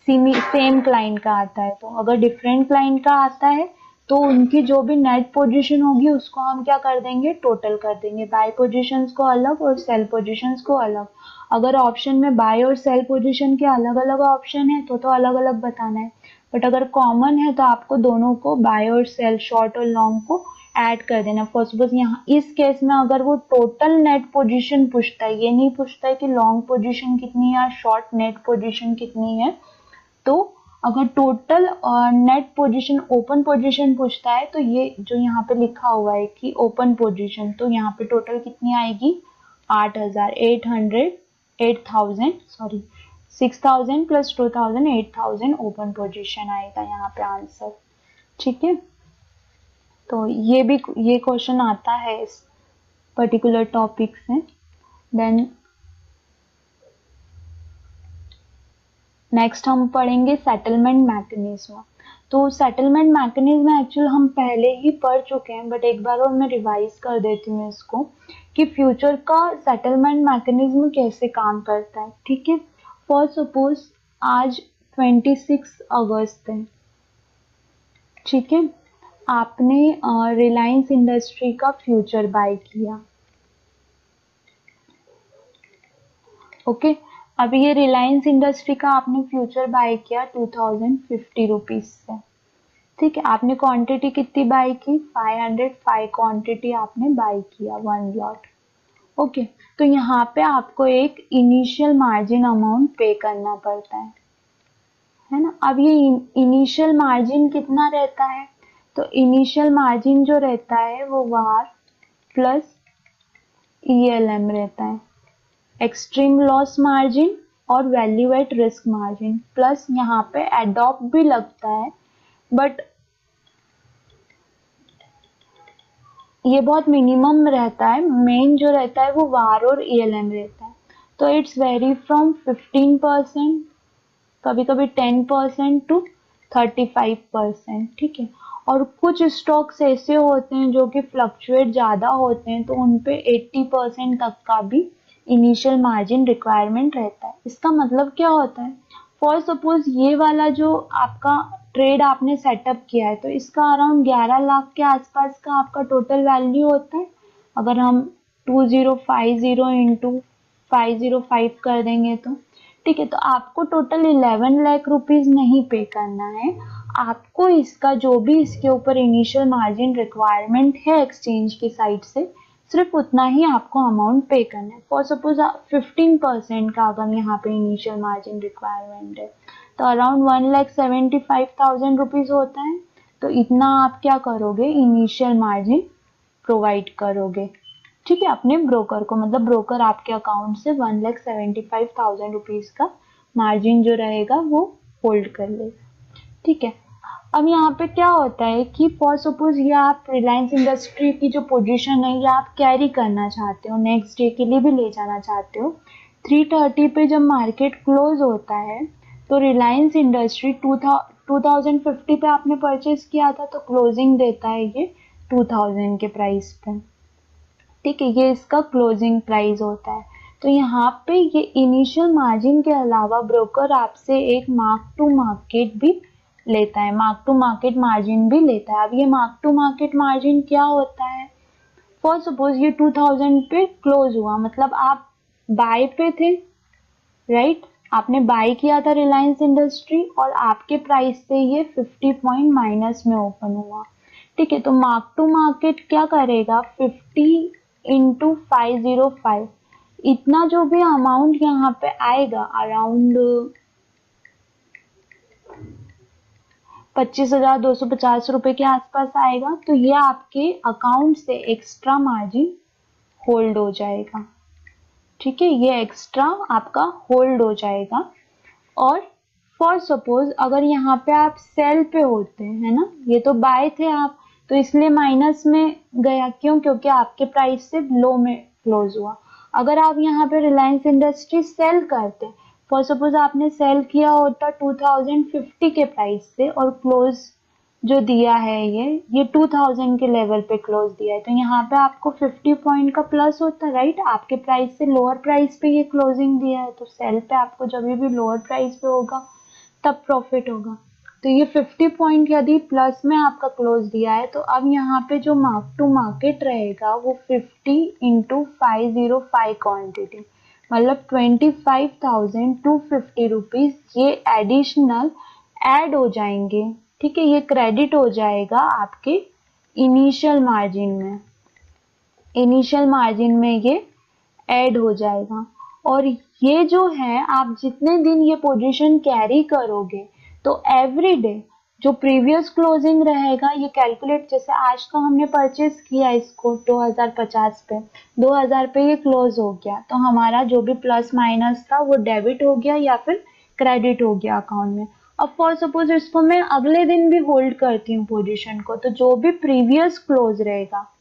सेम क्लाइंट का आता है। तो अगर डिफरेंट क्लाइंट का आता है तो उनकी जो भी नेट पोजीशन होगी उसको हम क्या कर देंगे, टोटल कर देंगे, बाय पोजीशंस को अलग और सेल पोजीशंस को अलग। अगर ऑप्शन में बाय और सेल पोजीशन के अलग अलग ऑप्शन है तो अलग अलग बताना है, बट अगर कॉमन है तो आपको दोनों को बाय और सेल, शॉर्ट और लॉन्ग को ऐड कर देना। फॉर सपोज यहाँ इस केस में अगर वो टोटल नेट पोजीशन पूछता है, ये नहीं पूछता है कि लॉन्ग पोजीशन कितनी है या शॉर्ट नेट पोजीशन कितनी है, तो अगर total net position, open position पूछता है तो ये जो यहाँ पे लिखा हुआ है कि ओपन पोजीशन, तो यहाँ पे टोटल कितनी आएगी, 6000 प्लस 2000, 8000 ओपन पोजीशन आएगा यहाँ पे आंसर। ठीक है, तो ये क्वेश्चन आता है इस पर्टिकुलर टॉपिक से। देन नेक्स्ट हम पढ़ेंगे सेटलमेंट मैकेनिज्म। तो सेटलमेंट मैकेनिज्म एक्चुअल हम पहले ही पढ़ चुके हैं, बट एक बार और मैं रिवाइज कर देती हूँ इसको कि फ्यूचर का सेटलमेंट मैकेनिज्म कैसे काम करता है। ठीक है, फॉर सपोज आज 26 अगस्त है, ठीक है, आपने रिलायंस इंडस्ट्री का फ्यूचर बाय किया। ओके, अब ये रिलायंस इंडस्ट्री का आपने फ्यूचर बाय किया 2050 रुपीज से। ठीक है, आपने क्वांटिटी कितनी बाय की, 505 क्वांटिटी आपने बाय किया, 1 लॉट। ओके, तो यहाँ पे आपको एक इनिशियल मार्जिन अमाउंट पे करना पड़ता है ना। अब ये इनिशियल मार्जिन कितना रहता है, तो इनिशियल मार्जिन जो रहता है वो वार प्लस ELM रहता है, एक्सट्रीम लॉस मार्जिन और value at risk margin, plus यहाँ पे एडॉप्ट भी लगता है, बट ये बहुत मिनिमम रहता है। मेन जो रहता है वो वार और ELM रहता है। तो इट्स वेरी फ्रॉम 15%, कभी कभी 10% टू 35%। ठीक है, और कुछ स्टॉक्स ऐसे होते हैं जो कि फ्लक्चुएट ज्यादा होते हैं, तो उनपे 80% तक का भी इनिशियल मार्जिन रिक्वायरमेंट रहता है। इसका मतलब क्या होता है, फॉर सपोज ये वाला जो आपका ट्रेड आपने सेटअप किया है, तो इसका अराउंड 11 लाख के आसपास का आपका टोटल वैल्यू होता है। अगर हम 2050 इंटू 505 कर देंगे तो ठीक है, तो आपको टोटल 11 लाख रुपीज नहीं पे करना है, आपको इसका जो भी इसके ऊपर इनिशियल मार्जिन रिक्वायरमेंट है एक्सचेंज की साइड से, सिर्फ उतना ही आपको अमाउंट पे करना है। फॉर सपोज 15% का अगर यहाँ पे इनिशियल मार्जिन रिक्वायरमेंट है तो अराउंड 1,75,000 रुपीज होता है, तो इतना आप क्या करोगे, इनिशियल मार्जिन प्रोवाइड करोगे। ठीक है, अपने ब्रोकर को, मतलब ब्रोकर आपके अकाउंट से 1,75,000 रुपीज का मार्जिन जो रहेगा वो होल्ड कर लेगा। ठीक है, अब यहाँ पे क्या होता है कि फॉर सपोज ये आप रिलायंस इंडस्ट्री की जो पोजीशन है ये आप कैरी करना चाहते हो, नेक्स्ट डे के लिए भी ले जाना चाहते हो। 3:30 पे जब मार्केट क्लोज होता है तो रिलायंस इंडस्ट्री 2050 पे आपने परचेज किया था, तो क्लोजिंग देता है ये 2000 के प्राइस पे। ठीक है, ये इसका क्लोजिंग प्राइस होता है। तो यहाँ पे ये इनिशियल मार्जिन के अलावा ब्रोकर आपसे एक मार्क टू मार्केट भी लेता है, मार्क टू मार्केट मार्जिन भी लेता है। अब ये मार्क टू मार्केट मार्जिन क्या होता है, फॉर सपोज ये 2000 पे क्लोज हुआ, मतलब आप बाय पे थे, राइट, आपने बाय किया था रिलायंस इंडस्ट्री और आपके प्राइस से ये 50 पॉइंट माइनस में ओपन हुआ। ठीक है, तो मार्क टू मार्केट क्या करेगा, 50 इंटू 505, इतना जो भी अमाउंट यहाँ पे आएगा अराउंड 25,250 रुपए के आसपास आएगा, तो ये आपके अकाउंट से एक्स्ट्रा मार्जिन होल्ड हो जाएगा। ठीक है, ये एक्स्ट्रा आपका होल्ड हो जाएगा। और फॉर सपोज अगर यहाँ पे आप सेल पे होते हैं ना, ये तो बाय थे आप, तो इसलिए माइनस में गया, क्यों, क्योंकि आपके प्राइस से लो में क्लोज हुआ। अगर आप यहाँ पे रिलायंस इंडस्ट्री सेल करते, फॉर सपोज आपने सेल किया होता 2050 के प्राइस से और क्लोज जो दिया है ये 2000 के लेवल पे क्लोज दिया है, तो यहाँ पे आपको 50 पॉइंट का प्लस होता है, राइट। आपके प्राइस से लोअर प्राइस पे ये क्लोजिंग दिया है, तो सेल पे आपको जब भी लोअर प्राइस पे होगा तब प्रॉफिट होगा। तो ये 50 पॉइंट यदि प्लस में आपका क्लोज दिया है, तो अब यहाँ पे जो मार्क टू मार्केट रहेगा वो 50 इंटू 505 क्वांटिटी, मतलब 25,250 रुपीज ये एडिशनल ऐड हो जाएंगे। ठीक है, ये क्रेडिट हो जाएगा आपके इनिशियल मार्जिन में, ये ऐड हो जाएगा। और ये जो है आप जितने दिन ये पोजीशन कैरी करोगे, तो एवरी डे जो प्रीवियस क्लोजिंग रहेगा ये कैलकुलेट, जैसे आज तो हमने परचेज किया इसको 2050 पे, 2000 पे ये क्लोज हो गया, तो हमारा जो भी प्लस माइनस था वो डेबिट हो गया या फिर क्रेडिट हो गया अकाउंट में। अब फॉर सपोज इसको मैं अगले दिन भी होल्ड करती हूँ पोजीशन को, तो जो भी प्रीवियस क्लोज रहेगा,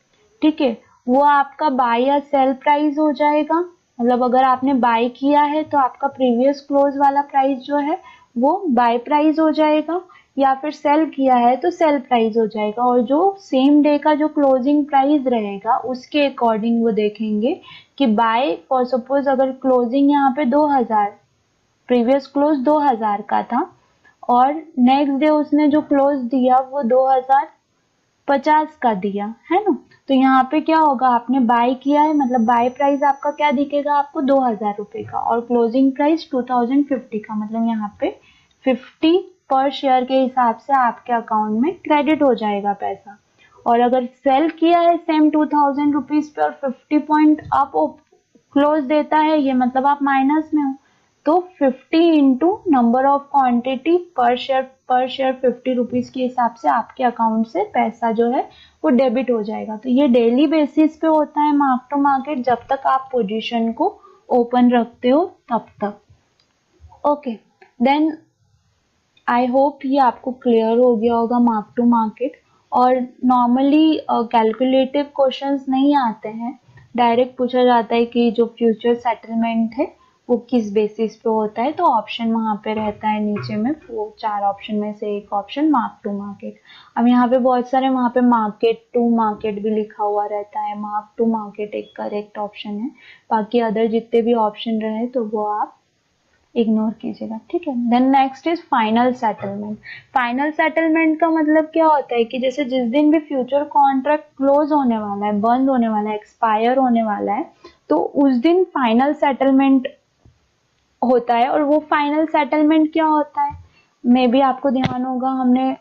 ठीक है, वो आपका बाय या सेल प्राइस हो जाएगा। मतलब अगर आपने बाय किया है तो आपका प्रीवियस क्लोज वाला प्राइस जो है वो बाय प्राइस हो जाएगा, या फिर सेल किया है तो सेल प्राइस हो जाएगा। और जो सेम डे का जो क्लोजिंग प्राइस रहेगा उसके अकॉर्डिंग वो देखेंगे कि बाय, फॉर सपोज अगर क्लोजिंग यहाँ पे 2000, प्रीवियस क्लोज 2000 का था और नेक्स्ट डे उसने जो क्लोज दिया वो 2050 का दिया है ना, तो यहाँ पे क्या होगा, आपने बाय किया है, मतलब बाय प्राइस आपका क्या दिखेगा आपको 2000 रुपए का, और क्लोजिंग प्राइस 2050 का, मतलब यहाँ पे 50 पर शेयर के हिसाब से आपके अकाउंट में क्रेडिट हो जाएगा पैसा। और अगर सेल किया है सेम 2000 रुपीज पे और 50 पॉइंट अप क्लोज देता है ये, मतलब आप माइनस में हो, तो 50 इंटू नंबर ऑफ क्वांटिटी पर शेयर 50 रुपीज के हिसाब से आपके अकाउंट से पैसा जो है वो डेबिट हो जाएगा। तो ये डेली बेसिस पे होता है मार्क टू मार्केट, जब तक आप पोजीशन को ओपन रखते हो तब तक। ओके, देन आई होप ये आपको क्लियर हो गया होगा मार्क टू मार्केट। और नॉर्मली कैलकुलेटिव क्वेश्चंस नहीं आते हैं, डायरेक्ट पूछा जाता है कि जो फ्यूचर सेटलमेंट है वो किस बेसिस पे होता है, तो ऑप्शन वहां पे रहता है नीचे में, वो 4 ऑप्शन में से एक ऑप्शन मार्क टू मार्केट। अब यहाँ पे बहुत सारे वहां पे मार्केट टू मार्केट भी लिखा हुआ रहता है, मार्क टू मार्केट एक करेक्ट ऑप्शन है, बाकी अदर जितने भी ऑप्शन रहे तो वो आप इग्नोर कीजिएगा। ठीक है, then next is final settlement. Final settlement का मतलब क्या होता है कि जैसे जिस दिन भी फ्यूचर कॉन्ट्रैक्ट क्लोज होने वाला है, बंद होने वाला है, एक्सपायर होने वाला है, तो उस दिन फाइनल सेटलमेंट होता है। और वो फाइनल सेटलमेंट क्या होता है, मे बी आपको ध्यान होगा, हमने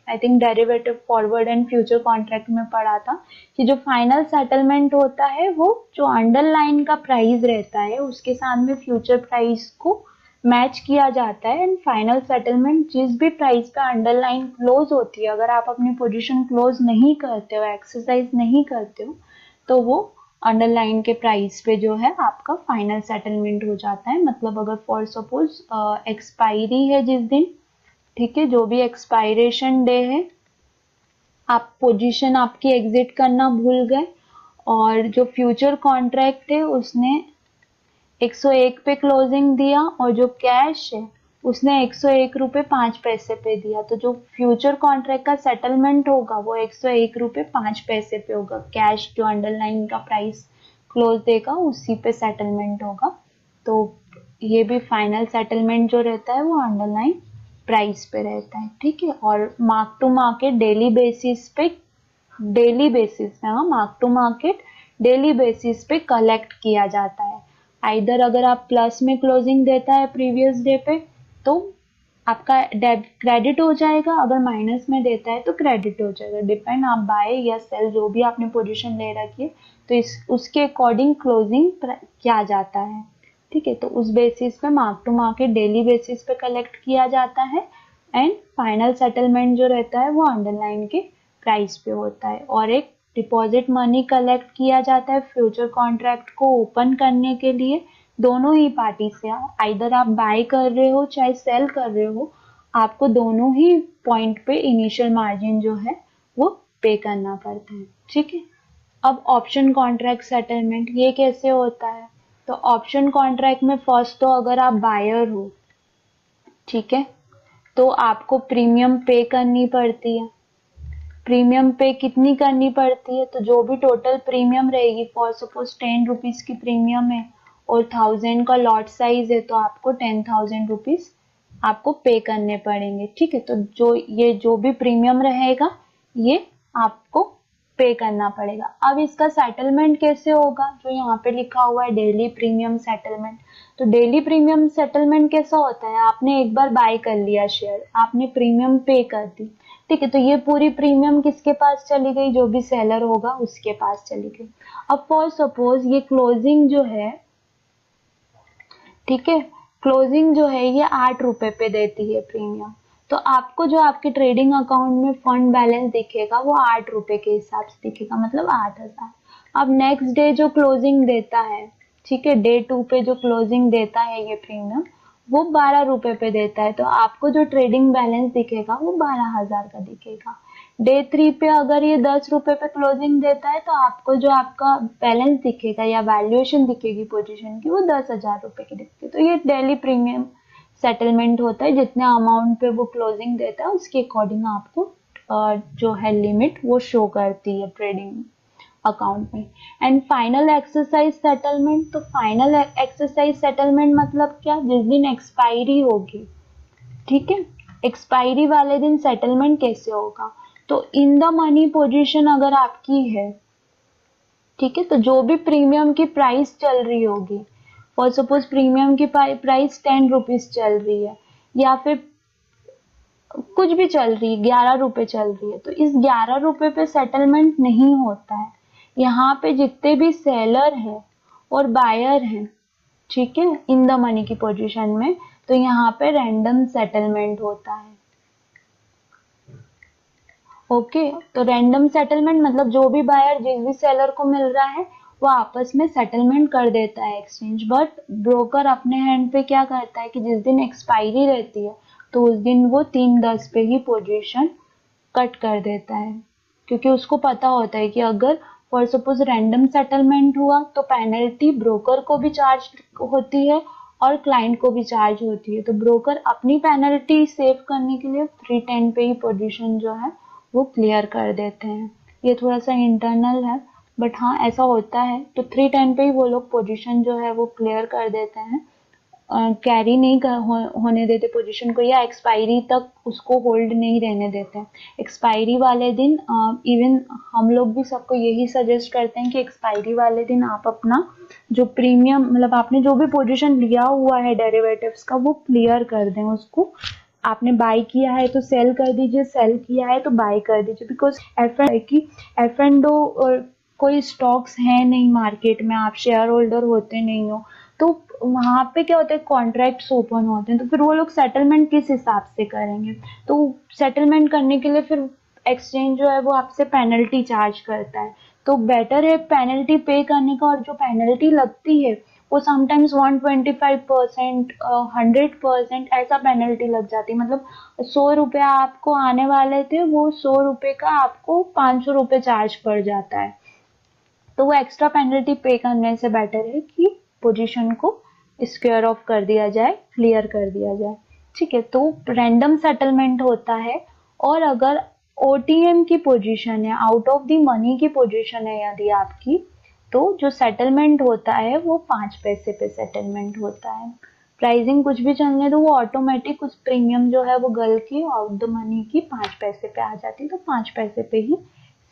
I think derivative forward and future contract में पढ़ा था कि जो फाइनल सेटलमेंट होता है वो जो अंडरलाइन का प्राइस रहता है उसके साथ में फ्यूचर प्राइस को मैच किया जाता है। एंड फाइनल सेटलमेंट जिस भी प्राइस पे अंडरलाइन क्लोज होती है, अगर आप अपनी पोजीशन क्लोज नहीं करते हो, एक्सरसाइज नहीं करते हो, तो वो अंडरलाइन के प्राइस पे जो है आपका फाइनल सेटलमेंट हो जाता है। मतलब अगर फॉर सपोज एक्सपायरी है जिस दिन, ठीक है, जो भी एक्सपायरेशन डे है, आप पोजीशन आपकी एग्जिट करना भूल गए और जो फ्यूचर कॉन्ट्रैक्ट है उसने 101 पे क्लोजिंग दिया और जो कैश है उसने 101 रुपए 5 पैसे पे दिया, तो जो फ्यूचर कॉन्ट्रैक्ट का सेटलमेंट होगा वो 101 रुपए 5 पैसे पे होगा। कैश जो अंडरलाइन का प्राइस क्लोज देगा उसी पे सेटलमेंट होगा। तो ये भी फाइनल सेटलमेंट जो रहता है वो अंडरलाइन प्राइस पे रहता है। ठीक है, और mark to market daily basis पे, mark to market daily basis पे कलेक्ट किया जाता है। आइदर अगर आप प्लस में क्लोजिंग देता है प्रीवियस डे पे तो आपका क्रेडिट हो जाएगा, अगर माइनस में देता है तो क्रेडिट हो जाएगा, डिपेंड आप बाय या सेल जो भी आपने पोजीशन ले रखी है तो उसके अकॉर्डिंग क्लोजिंग किया जाता है। ठीक है, तो उस बेसिस पे mark to market daily basis पे कलेक्ट किया जाता है एंड फाइनल सेटलमेंट जो रहता है वो अंडरलाइन के प्राइस पे होता है। और एक डिपॉजिट मनी कलेक्ट किया जाता है फ्यूचर कॉन्ट्रैक्ट को ओपन करने के लिए, दोनों ही पार्टी से, आइदर आप बाय कर रहे हो चाहे सेल कर रहे हो, आपको दोनों ही पॉइंट पे इनिशियल मार्जिन जो है वो पे करना पड़ता है। ठीक है, अब ऑप्शन कॉन्ट्रैक्ट सेटलमेंट ये कैसे होता है, तो ऑप्शन कॉन्ट्रैक्ट में फर्स्ट तो अगर आप बायर हो, ठीक है, तो आपको प्रीमियम पे करनी पड़ती है। प्रीमियम पे कितनी करनी पड़ती है? तो जो भी टोटल प्रीमियम रहेगी, फॉर सपोज 10 रुपीज की प्रीमियम है और 1000 का लॉट साइज है, तो आपको 10,000 रुपीज आपको पे करने पड़ेंगे, ठीक है। तो जो भी प्रीमियम रहेगा ये आपको पे करना पड़ेगा। अब इसका सेटलमेंट कैसे होगा? जो यहाँ पे लिखा हुआ है डेली प्रीमियम सेटलमेंट। तो डेली प्रीमियम सेटलमेंट कैसा होता है? आपने एक बार बाय कर लिया शेयर, आपने प्रीमियम पे कर दी, ठीक है, तो ये पूरी प्रीमियम किसके पास चली गई? जो भी सेलर होगा उसके पास चली गई। अब फॉर सपोज ये क्लोजिंग जो है, ठीक है, क्लोजिंग जो है ये 8 रुपए पे देती है प्रीमियम, तो आपको जो आपके ट्रेडिंग अकाउंट में फंड बैलेंस दिखेगा वो 8 रुपए के हिसाब से दिखेगा, मतलब 8,000। अब नेक्स्ट डे जो क्लोजिंग देता है, ठीक है, डे 2 पे जो क्लोजिंग देता है ये प्रीमियम, वो 12 रुपए पे देता है, तो आपको जो ट्रेडिंग बैलेंस दिखेगा वो 12,000 का दिखेगा। डे 3 पे अगर ये 10 रुपए पे क्लोजिंग देता है, तो आपको जो आपका बैलेंस दिखेगा या वैल्यूएशन दिखेगी पोजीशन की, वो 10,000 रुपए की दिखेगी। तो ये डेली प्रीमियम सेटलमेंट होता है, जितने अमाउंट पे वो क्लोजिंग देता है उसके अकॉर्डिंग आपको जो है लिमिट वो शो करती है ट्रेडिंग अकाउंट में। एंड फाइनल एक्सरसाइज सेटलमेंट, तो फाइनल एक्सरसाइज सेटलमेंट मतलब क्या? जिस दिन एक्सपायरी होगी, ठीक है, एक्सपायरी वाले दिन सेटलमेंट कैसे होगा? तो इन द मनी पोजीशन अगर आपकी है, ठीक है, तो जो भी प्रीमियम की प्राइस चल रही होगी, फॉर सपोज प्रीमियम की प्राइस 10 रुपीज चल रही है या फिर कुछ भी चल रही है, 11 रुपए चल रही है, तो इस 11 रुपए पे सेटलमेंट नहीं होता है। यहाँ पे जितने भी सेलर है और बायर है, ठीक है, इन द मनी की पोजीशन में, तो यहाँ पे रैंडम सेटलमेंट होता है। ओके, तो रैंडम सेटलमेंट मतलब जो भी बायर जिस भी सेलर को मिल रहा है वो आपस में सेटलमेंट कर देता है एक्सचेंज। बट ब्रोकर अपने हैंड पे क्या करता है कि जिस दिन एक्सपायरी रहती है तो उस दिन वो 3:10 पे ही पोजीशन कट कर देता है, क्योंकि उसको पता होता है कि अगर फॉर सपोज रैंडम सेटलमेंट हुआ तो पेनल्टी ब्रोकर को भी चार्ज होती है और क्लाइंट को भी चार्ज होती है। तो ब्रोकर अपनी पेनल्टी सेव करने के लिए 3:10 पे ही पोजीशन जो है वो क्लियर कर देते हैं। ये थोड़ा सा इंटरनल है, बट हाँ ऐसा होता है। तो 3:10 पे ही वो लोग पोजीशन जो है वो क्लियर कर देते हैं, कैरी नहीं होने देते पोजीशन को, या एक्सपायरी तक उसको होल्ड नहीं रहने देते। एक्सपायरी वाले दिन इवन हम लोग भी सबको यही सजेस्ट करते हैं कि एक्सपायरी वाले दिन आप अपना जो प्रीमियम मतलब आपने जो भी पोजीशन लिया हुआ है डेरिवेटिव्स का वो क्लियर कर दें। उसको आपने बाय किया है तो सेल कर दीजिए, सेल किया है तो बाय कर दीजिए, बिकॉज एफ एंड ओ कोई स्टॉक्स है नहीं मार्केट में, आप शेयर होल्डर होते नहीं हो, तो वहां पे क्या होता है कॉन्ट्रैक्ट्स ओपन होते हैं, तो फिर वो लोग सेटलमेंट किस हिसाब से करेंगे? तो सेटलमेंट करने के लिए फिर एक्सचेंज जो है वो आपसे पेनल्टी चार्ज करता है। तो बेटर है पेनल्टी पे करने का, और जो पेनल्टी लगती है वो समटाइम्स 125%, 100% ऐसा पेनल्टी लग जाती है। मतलब 100 रुपया आपको आने वाले थे, वो 100 रुपए का आपको 500 रुपए चार्ज पड़ जाता है। तो वो एक्स्ट्रा पेनल्टी पे करने से बेटर है कि पोजीशन को स्क्वायर ऑफ कर दिया जाए, क्लियर कर दिया जाए, ठीक है। तो रैंडम सेटलमेंट होता है, और अगर ओटीएम की पोजीशन है, आउट ऑफ द मनी की पोजीशन है यदि आपकी, तो जो सेटलमेंट होता है वो 5 पैसे पे सेटलमेंट होता है। प्राइसिंग कुछ भी चलने दो, वो ऑटोमेटिक उस प्रीमियम जो है वो गल के आउट द मनी की 5 पैसे पे आ जाती है, तो 5 पैसे पे ही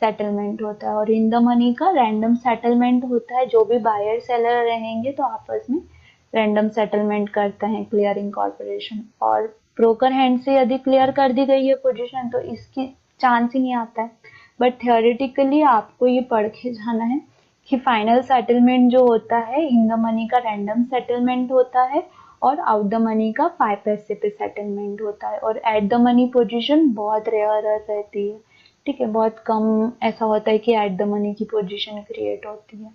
सेटलमेंट होता है। और इन द मनी का रैंडम सेटलमेंट होता है, जो भी बायर सेलर रहेंगे तो आपस में रैंडम सेटलमेंट करते हैं क्लियरिंग कॉर्पोरेशन, और ब्रोकर हैंड से यदि क्लियर कर दी गई है पोजीशन तो इसकी चांस ही नहीं आता है। बट थियोरेटिकली आपको ये पढ़ के जाना है कि फाइनल सेटलमेंट जो होता है इन द मनी का रैंडम सेटलमेंट होता है, और आउट द मनी का 5 पैसे पे सेटलमेंट होता है। और एट द मनी पोजीशन बहुत रेयर रहती है, ठीक है, बहुत कम ऐसा होता है कि एट द मनी की पोजीशन क्रिएट होती है।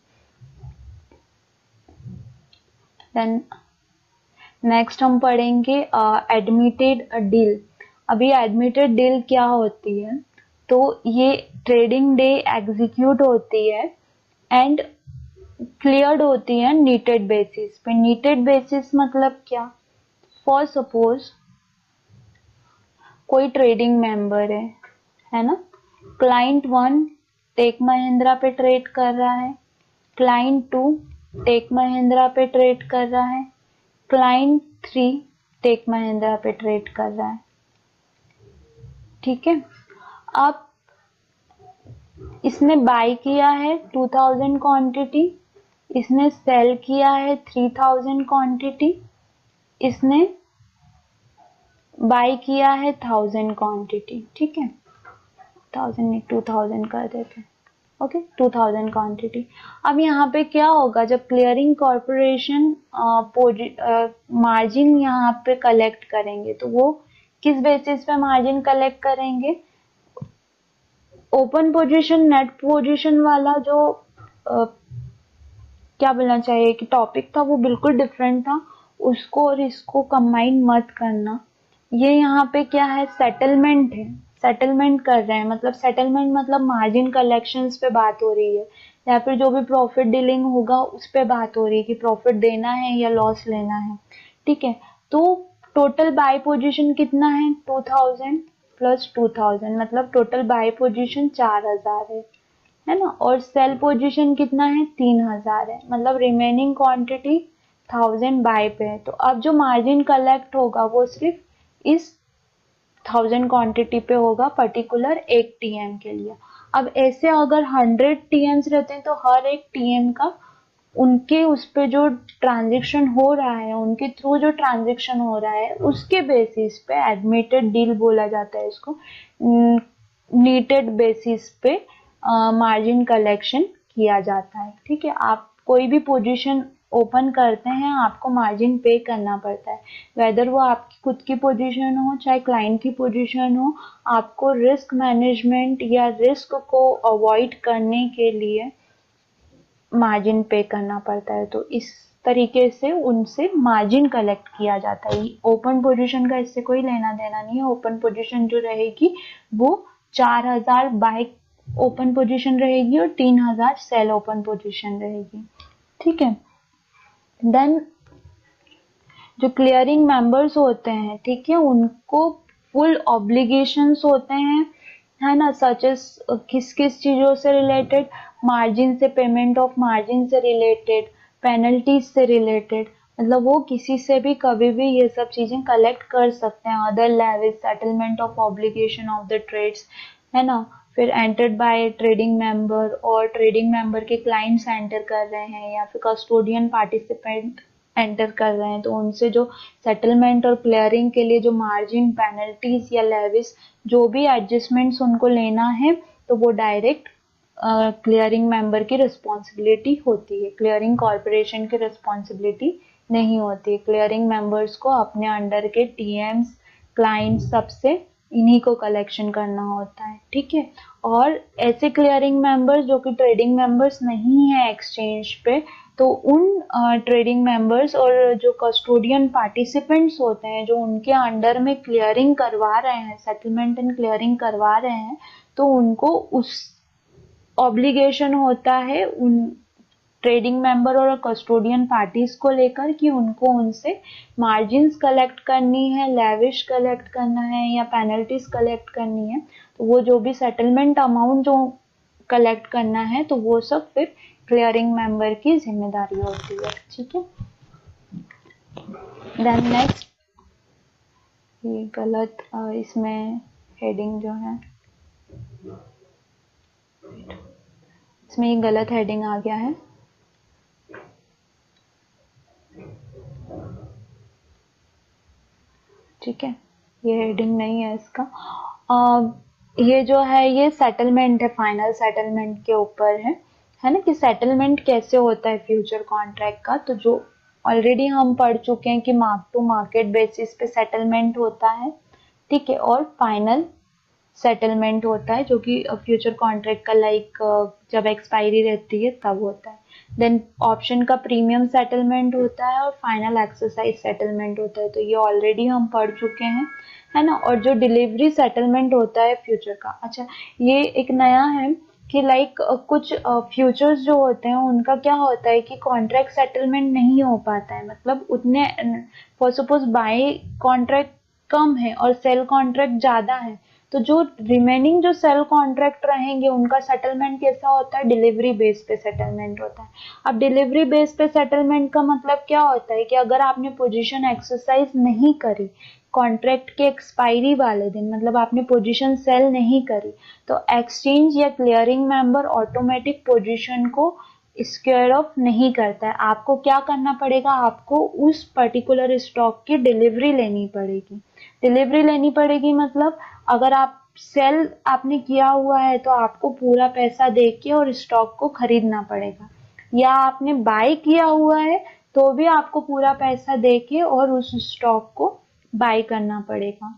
देन नेक्स्ट हम पढ़ेंगे एडमिटेड डील। अभी एडमिटेड डील क्या होती है? तो ये ट्रेडिंग डे एग्जीक्यूट होती है, एंड क्लियर्ड होती है नीटेड बेसिस पे। नीटेड बेसिस मतलब क्या? फॉर सपोज कोई ट्रेडिंग मेंबर है ना, क्लाइंट 1 टेक महिंद्रा पे ट्रेड कर रहा है, क्लाइंट 2 टेक महिंद्रा पे ट्रेड कर रहा है, क्लाइंट 3 टेक महिंद्रा पे ट्रेड कर रहा है। ठीक है, अब इसने बाय किया है 2000 क्वांटिटी, इसने सेल किया है 3000 क्वांटिटी, इसने बाय किया है 1000 क्वांटिटी। ठीक है, 1000 नहीं 2000 कर देते हैं। Okay, 2000 quantity. अब यहाँ पे क्या होगा, जब क्लियरिंग कॉर्पोरेशन मार्जिन यहाँ पे कलेक्ट करेंगे तो वो किस बेसिस पे मार्जिन कलेक्ट करेंगे? ओपन पोजीशन नेट पोजीशन वाला जो क्या बोलना चाहिए कि टॉपिक था वो बिल्कुल डिफरेंट था, उसको और इसको कंबाइन मत करना। ये यहाँ पे क्या है, सेटलमेंट है, सेटलमेंट कर रहे हैं, मतलब सेटलमेंट मतलब मार्जिन कलेक्शंस पे बात हो रही है, या फिर जो भी प्रॉफिट डीलिंग होगा उस पे बात हो रही है कि प्रॉफिट देना है या लॉस लेना है। ठीक है, तो टोटल बाय पोजीशन कितना है, 2000 प्लस 2000, मतलब टोटल बाय पोजीशन 4000 है ना, और सेल पोजीशन कितना है, 3000 है, मतलब रिमेनिंग क्वांटिटी 1000 बाय पे है। तो अब जो मार्जिन कलेक्ट होगा वो सिर्फ इस 1000 क्वांटिटी पे होगा, पर्टिकुलर एक टीएम के लिए। अब ऐसे अगर 100 टीएम्स रहते हैं तो हर एक टीएम का उनके उस पे जो ट्रांजेक्शन हो रहा है, उनके थ्रू जो ट्रांजेक्शन हो रहा है उसके बेसिस पे एडमिटेड डील बोला जाता है इसको, नीटेड बेसिस पे मार्जिन कलेक्शन किया जाता है। ठीक है, आप कोई भी पोजीशन ओपन करते हैं आपको मार्जिन पे करना पड़ता है, वेदर वो आपकी खुद की पोजीशन हो चाहे क्लाइंट की पोजीशन हो, आपको रिस्क मैनेजमेंट या रिस्क को अवॉइड करने के लिए मार्जिन पे करना पड़ता है। तो इस तरीके से उनसे मार्जिन कलेक्ट किया जाता है। ओपन पोजीशन का इससे कोई लेना देना नहीं है, ओपन पोजीशन जो रहेगी वो 4000 बाय ओपन पोजीशन रहेगी और 3000 सेल ओपन पोजीशन रहेगी। ठीक है, देन जो क्लियरिंग मेंबर्स होते हैं, ठीक है, उनको फुल ऑब्लिगेशंस होते हैं, है ना, सच एज किस किस चीजों से रिलेटेड, मार्जिन से, पेमेंट ऑफ मार्जिन से रिलेटेड, पेनल्टीज से रिलेटेड, मतलब वो किसी से भी कभी भी ये सब चीजें कलेक्ट कर सकते हैं। Other levies, settlement of obligation of the trades, है ना, फिर एंटर्ड बाय ट्रेडिंग मेंबर, और ट्रेडिंग मेंबर के क्लाइंट्स एंटर कर रहे हैं या फिर कस्टोडियन पार्टिसिपेंट एंटर कर रहे हैं, तो उनसे जो सेटलमेंट और क्लियरिंग के लिए जो मार्जिन, पेनल्टीज या लेविस जो भी एडजस्टमेंट्स उनको लेना है तो वो डायरेक्ट क्लियरिंग मेंबर की रिस्पॉन्सिबिलिटी होती है, क्लियरिंग कॉर्पोरेशन की रिस्पॉन्सिबिलिटी नहीं होती। क्लियरिंग मेंबर्स को अपने अंडर के टीएम्स, क्लाइंट, सबसे इन्हीं को कलेक्शन करना होता है। ठीक है, और ऐसे क्लियरिंग मेंबर्स जो कि ट्रेडिंग मेंबर्स नहीं है एक्सचेंज पे, तो उन ट्रेडिंग मेंबर्स और जो कस्टोडियन पार्टिसिपेंट्स होते हैं जो उनके अंडर में क्लियरिंग करवा रहे हैं, सेटलमेंट एंड क्लियरिंग करवा रहे हैं, तो उनको उस ऑब्लिगेशन होता है उन ट्रेडिंग मेंबर और कस्टोडियन पार्टीज को लेकर कि उनको उनसे मार्जिन्स कलेक्ट करनी है, लेविश कलेक्ट करना है या पेनल्टीज कलेक्ट करनी है। तो वो जो भी सेटलमेंट अमाउंट जो कलेक्ट करना है तो वो सब फिर क्लियरिंग मेंबर की जिम्मेदारी होती है। ठीक है, देन नेक्स्ट, ये गलत इसमें हेडिंग जो है, इसमें ये गलत हेडिंग आ गया है। ठीक है, ये हेडिंग नहीं है इसका। ये जो है ये सेटलमेंट है, फाइनल सेटलमेंट के ऊपर है ना, कि सेटलमेंट कैसे होता है फ्यूचर कॉन्ट्रैक्ट का। तो जो ऑलरेडी हम पढ़ चुके हैं कि मार्क टू मार्केट बेसिस पे सेटलमेंट होता है। ठीक है, और फाइनल सेटलमेंट होता है जो कि फ्यूचर कॉन्ट्रैक्ट का लाइक जब एक्सपायरी रहती है तब होता है। देन ऑप्शन का प्रीमियम सेटलमेंट होता है और फाइनल एक्सरसाइज सेटलमेंट होता है, तो ये ऑलरेडी हम पढ़ चुके हैं, है ना। और जो डिलीवरी सेटलमेंट होता है फ्यूचर का, अच्छा ये एक नया है कि लाइक कुछ फ्यूचर्स जो होते हैं उनका क्या होता है कि कॉन्ट्रैक्ट सेटलमेंट नहीं हो पाता है, मतलब उतने, फॉर सपोज बाय कॉन्ट्रैक्ट कम है और सेल कॉन्ट्रैक्ट ज्यादा है, तो जो रिमेनिंग जो सेल कॉन्ट्रैक्ट रहेंगे उनका सेटलमेंट कैसा होता है, डिलीवरी बेस पे सेटलमेंट होता है। अब डिलीवरी बेस पे सेटलमेंट का मतलब क्या होता है कि अगर आपने पोजीशन एक्सरसाइज नहीं करी कॉन्ट्रैक्ट के एक्सपायरी वाले दिन, मतलब आपने पोजीशन सेल नहीं करी, तो एक्सचेंज या क्लियरिंग मेंबर ऑटोमेटिक पोजीशन को स्क्वायर ऑफ नहीं करता है। आपको क्या करना पड़ेगा, आपको उस पर्टिकुलर स्टॉक की डिलीवरी लेनी पड़ेगी। डिलीवरी लेनी पड़ेगी मतलब अगर आप सेल आपने किया हुआ है तो आपको पूरा पैसा दे के और स्टॉक को खरीदना पड़ेगा, या आपने बाय किया हुआ है तो भी आपको पूरा पैसा दे के और उस स्टॉक को बाय करना पड़ेगा।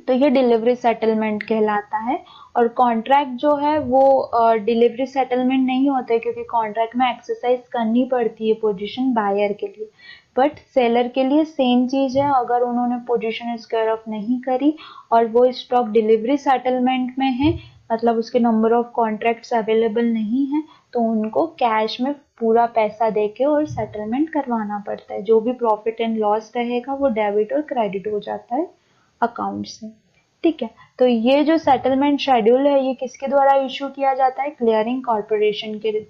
तो ये डिलीवरी सेटलमेंट कहलाता है। और कॉन्ट्रैक्ट जो है वो डिलीवरी सेटलमेंट नहीं होता है, क्योंकि कॉन्ट्रैक्ट में एक्सरसाइज करनी पड़ती है पोजीशन बायर के लिए, बट सेलर के लिए सेम चीज है। अगर उन्होंने पोजीशन स्क्वायर ऑफ नहीं करी और वो स्टॉक डिलीवरी सेटलमेंट में है, मतलब उसके नंबर ऑफ कॉन्ट्रैक्ट्स अवेलेबल नहीं है, तो उनको कैश में पूरा पैसा देके और सेटलमेंट करवाना पड़ता है। जो भी प्रॉफिट एंड लॉस रहेगा वो डेबिट और क्रेडिट हो जाता है अकाउंट से। ठीक है, तो ये जो सेटलमेंट शेड्यूल है ये किसके द्वारा इशू किया जाता है, क्लियरिंग कॉर्पोरेशन के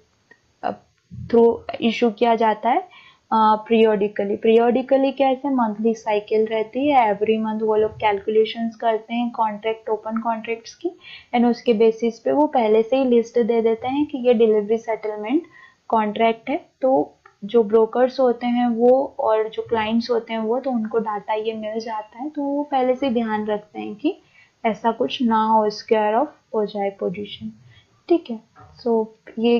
थ्रू इशू किया जाता है पीरियोडिकली। पीरियोडिकली कैसे, मंथली साइकिल रहती है, एवरी मंथ वो लोग कैलकुलेशंस करते हैं कॉन्ट्रैक्ट ओपन कॉन्ट्रैक्ट्स की, एंड उसके बेसिस पे वो पहले से ही लिस्ट दे देते हैं कि ये डिलीवरी सेटलमेंट कॉन्ट्रैक्ट है। तो जो ब्रोकर्स होते हैं वो और जो क्लाइंट्स होते हैं वो, तो उनको डाटा ये मिल जाता है, तो वो पहले से ध्यान रखते हैं कि ऐसा कुछ ना हो, स्क्वायर ऑफ हो जाए पोजीशन। ठीक है, सो ये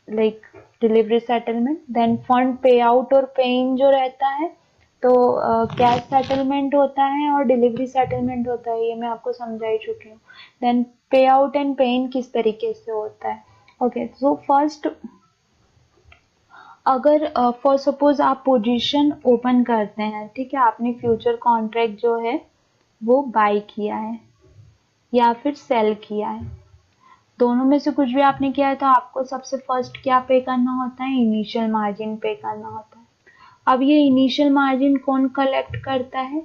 like delivery settlement. Then fund pay out और पेइंग जो रहता है, तो कैश सेटलमेंट होता है और डिलीवरी सेटलमेंट होता है, ये मैं आपको समझा ही चुकी हूँ। देन पे आउट एंड पेइंग किस तरीके से होता है। ओके, सो फर्स्ट अगर फॉर सपोज आप पोजीशन ओपन करते हैं, ठीक है, आपने फ्यूचर कॉन्ट्रैक्ट जो है वो बाय किया है या फिर सेल किया है, दोनों में से कुछ भी आपने किया है, तो आपको सबसे फर्स्ट क्या पे करना होता है, इनिशियल मार्जिन पे करना होता है। अब ये इनिशियल मार्जिन कौन कलेक्ट करता है,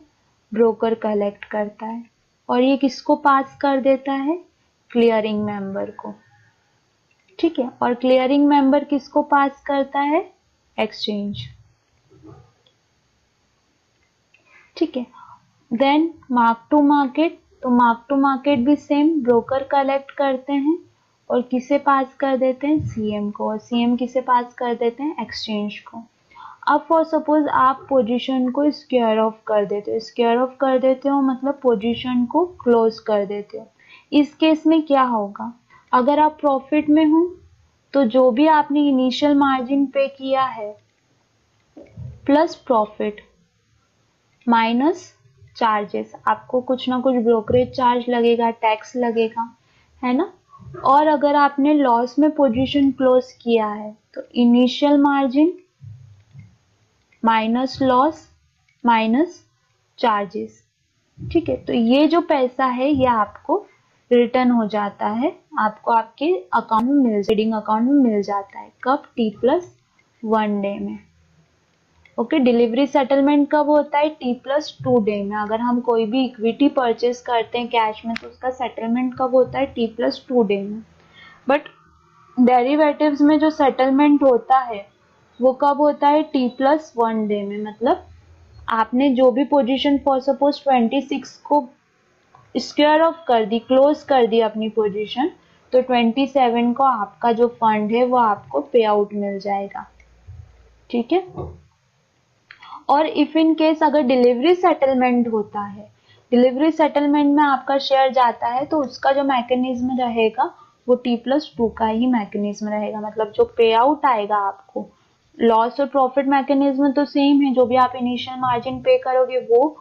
ब्रोकर कलेक्ट करता है, और ये किसको पास कर देता है, क्लियरिंग मेंबर को। ठीक है, और क्लियरिंग मेंबर किसको पास करता है, एक्सचेंज। ठीक है, देन मार्क टू मार्केट, तो मार्क टू मार्केट भी सेम, ब्रोकर कलेक्ट करते हैं और किसे पास कर देते हैं, सीएम को, और सीएम किसे पास कर देते हैं, एक्सचेंज को। अब फॉर सपोज आप पोजीशन को स्क्वायर ऑफ कर देते हो, स्क्वायर ऑफ कर देते हो मतलब पोजीशन को क्लोज कर देते हो। इस केस में क्या होगा, अगर आप प्रॉफिट में हो तो जो भी आपने इनिशियल मार्जिन पे किया है प्लस प्रॉफिट माइनस चार्जेस, आपको कुछ ना कुछ ब्रोकरेज चार्ज लगेगा, टैक्स लगेगा, है ना। और अगर आपने लॉस में पोजीशन क्लोज किया है तो initial margin minus loss minus charges. ठीक है, तो ये जो पैसा है ये आपको रिटर्न हो जाता है, आपको आपके अकाउंट में ट्रेडिंग अकाउंट में मिल जाता है। कब, T+1 डे में। ओके, डिलीवरी सेटलमेंट कब होता है, T+2 डे में। अगर हम कोई भी इक्विटी परचेज करते हैं कैश में तो उसका सेटलमेंट कब होता है, T+2 डे में। बट डेरिवेटिव्स में जो सेटलमेंट होता है वो कब होता है, T+1 डे में। मतलब आपने जो भी पोजीशन फॉर सपोज 26 को स्क्वायर ऑफ कर दी, क्लोज कर दी अपनी पोजीशन, तो 27 को आपका जो फंड है वो आपको पे आउट मिल जाएगा। ठीक है, और इफ इन केस अगर डिलीवरी सेटलमेंट होता है, डिलीवरी सेटलमेंट में आपका शेयर जाता है तो उसका जो मैकेनिज्म रहेगा वो T+2 का ही मैकेनिज्म रहेगा। मतलब जो पे आउट आएगा आपको, लॉस और प्रॉफिट मैकेनिज्म तो सेम है, जो भी आप इनिशियल मार्जिन पे करोगे वो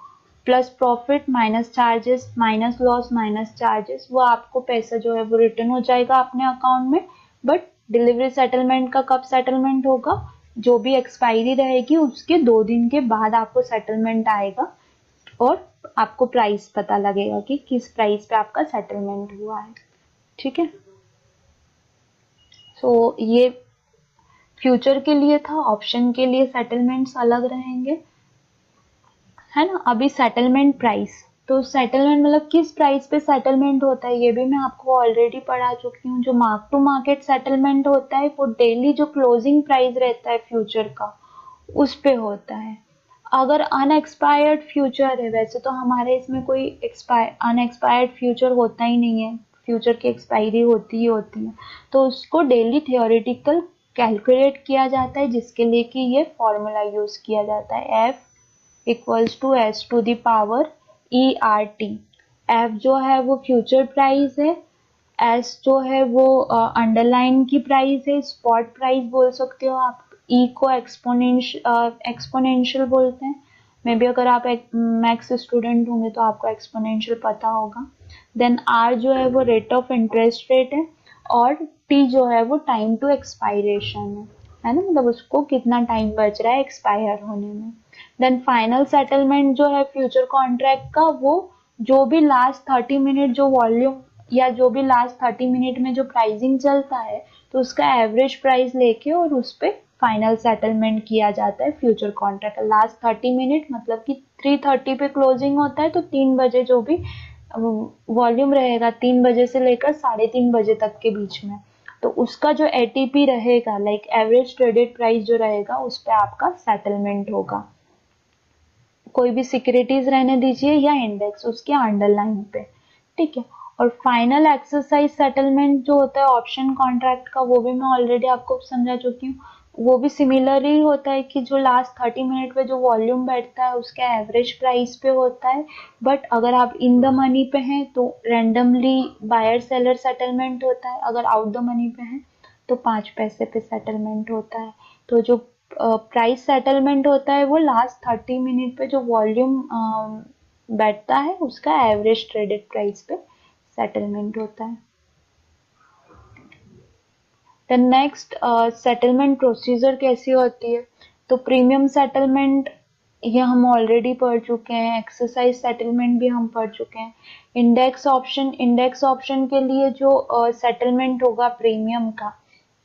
plus profit minus charges minus loss minus charges, वो आपको पैसा जो है वो रिटर्न हो जाएगा अपने अकाउंट में। बट डिलीवरी सेटलमेंट का कब सेटलमेंट होगा, जो भी एक्सपायरी रहेगी उसके 2 दिन के बाद आपको सेटलमेंट आएगा और आपको प्राइस पता लगेगा कि किस प्राइस पे आपका सेटलमेंट हुआ है। ठीक है, सो ये फ्यूचर के लिए था, ऑप्शन के लिए सेटलमेंट्स अलग रहेंगे, है ना। अभी सेटलमेंट प्राइस, तो सेटलमेंट मतलब किस प्राइस पे सेटलमेंट होता है ये भी मैं आपको ऑलरेडी पढ़ा चुकी हूँ। जो मार्क टू मार्केट सेटलमेंट होता है वो डेली जो क्लोजिंग प्राइस रहता है फ्यूचर का उस पे होता है। अगर अनएक्सपायर्ड फ्यूचर है, वैसे तो हमारे इसमें कोई अनएक्सपायर्ड फ्यूचर होता ही नहीं है, फ्यूचर की एक्सपायरी होती ही होती है, तो उसको डेली थियोरेटिकल कैलकुलेट किया जाता है, जिसके लिए कि ये फॉर्मूला यूज किया जाता है, F equals to S to the power E R T. F जो है वो फ्यूचर प्राइस है, एस जो है वो अंडरलाइन की प्राइस है, स्पॉट प्राइस बोल सकते हो आप, ई को एक्सपोनेंशियल बोलते हैं। मे बी अगर आप मैथ्स स्टूडेंट होंगे तो आपको एक्सपोनेंशियल पता होगा। देन आर जो है वो रेट ऑफ इंटरेस्ट रेट है, और टी जो है वो टाइम टू एक्सपायरेशन है ना, मतलब उसको कितना टाइम बच रहा है एक्सपायर होने में। देन फाइनल सेटलमेंट जो है फ्यूचर कॉन्ट्रैक्ट का, वो जो भी लास्ट 30 मिनट जो वॉल्यूम या जो भी लास्ट 30 मिनट में जो प्राइसिंग चलता है तो उसका एवरेज प्राइस लेके और उस पे फाइनल सेटलमेंट किया जाता है फ्यूचर कॉन्ट्रैक्ट। लास्ट 30 मिनट मतलब कि 3:30 पे क्लोजिंग होता है, तो 3 बजे जो भी वॉल्यूम रहेगा 3 बजे से लेकर 3:30 बजे तक के बीच में, तो उसका जो एटीपी रहेगा लाइक एवरेज ट्रेडेड प्राइस जो रहेगा उस पे आपका सेटलमेंट होगा। कोई भी सिक्योरिटीज रहने दीजिए या इंडेक्स उसके अंडरलाइन पे, ठीक है। और फाइनल एक्सरसाइज सेटलमेंट जो होता है ऑप्शन कॉन्ट्रैक्ट का, वो भी मैं ऑलरेडी आपको समझा चुकी हूँ। वो भी सिमिलर ही होता है कि जो लास्ट 30 मिनट पे जो वॉल्यूम बैठता है उसका एवरेज प्राइस पे होता है, बट अगर आप इन द मनी पे हैं तो रैंडमली बायर सेलर सेटलमेंट होता है, अगर आउट द मनी पे हैं तो 5 पैसे पे सेटलमेंट होता है। तो जो प्राइस सेटलमेंट होता है वो लास्ट 30 मिनट पे जो वॉल्यूम बैठता है उसका एवरेज ट्रेडेड प्राइस पे सेटलमेंट होता है। द नेक्स्ट सेटलमेंट प्रोसीजर कैसी होती है, तो प्रीमियम सेटलमेंट ये हम ऑलरेडी पढ़ चुके हैं, एक्सरसाइज सेटलमेंट भी हम पढ़ चुके हैं। इंडेक्स ऑप्शन के लिए जो सेटलमेंट होगा प्रीमियम का,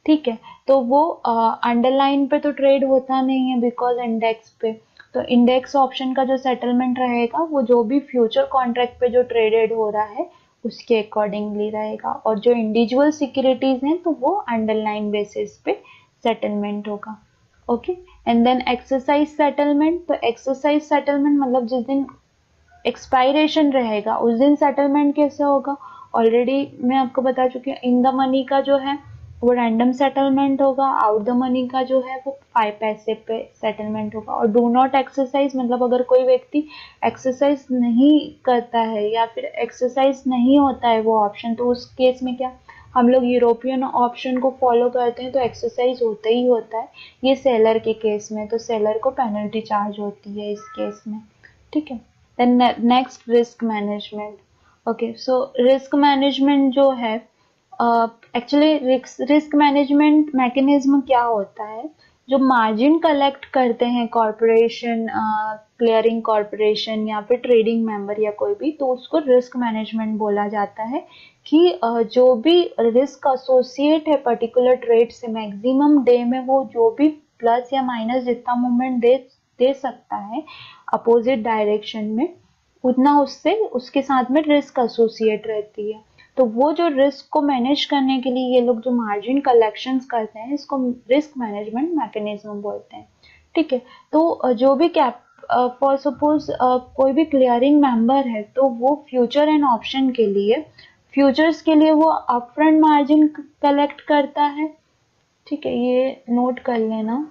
ठीक है, तो वो अंडरलाइन पे तो ट्रेड होता नहीं है बिकॉज इंडेक्स पे, तो इंडेक्स ऑप्शन का जो सेटलमेंट रहेगा वो जो भी फ्यूचर कॉन्ट्रैक्ट पे जो ट्रेडेड हो रहा है उसके अकॉर्डिंगली रहेगा, और जो इंडिविजुअल सिक्योरिटीज हैं तो वो अंडरलाइन बेसिस पे सेटलमेंट होगा। Okay, and then exercise settlement, तो एक्सरसाइज सेटलमेंट मतलब जिस दिन एक्सपायरेशन रहेगा उस दिन सेटलमेंट कैसे होगा, ऑलरेडी मैं आपको बता चुकी हूँ। इन द मनी का जो है वो रैंडम सेटलमेंट होगा, आउट द मनी का जो है वो 5 पैसे पे सेटलमेंट होगा। और डू नॉट एक्सरसाइज मतलब अगर कोई व्यक्ति एक्सरसाइज नहीं करता है या फिर एक्सरसाइज नहीं होता है वो ऑप्शन, तो उस केस में क्या, हम लोग यूरोपियन ऑप्शन को फॉलो करते हैं तो एक्सरसाइज होता ही होता है। ये सेलर के केस में, तो सेलर को पेनल्टी चार्ज होती है इस केस में, ठीक है। Then next risk management. Okay, so risk management जो है एक्चुअली रिस्क मैनेजमेंट मैकेनिज्म क्या होता है, जो मार्जिन कलेक्ट करते हैं कॉरपोरेशन, क्लियरिंग कॉरपोरेशन या फिर ट्रेडिंग मेंबर या कोई भी, तो उसको रिस्क मैनेजमेंट बोला जाता है। कि जो भी रिस्क एसोसिएट है पर्टिकुलर ट्रेड से, मैक्सिमम डे में वो जो भी प्लस या माइनस जितना मूवमेंट दे सकता है अपोजिट डायरेक्शन में, उतना उससे उसके साथ में रिस्क एसोसिएट रहती है। तो वो जो रिस्क को मैनेज करने के लिए ये लोग जो मार्जिन कलेक्शंस करते हैं इसको रिस्क मैनेजमेंट मैकेनिज्म बोलते हैं, ठीक है। तो जो भी कैप फॉर सपोज कोई भी क्लियरिंग मेंबर है तो वो फ्यूचर एंड ऑप्शन के लिए, फ्यूचर्स के लिए वो अपफ्रंट मार्जिन कलेक्ट करता है, ठीक है, ये नोट कर लेना।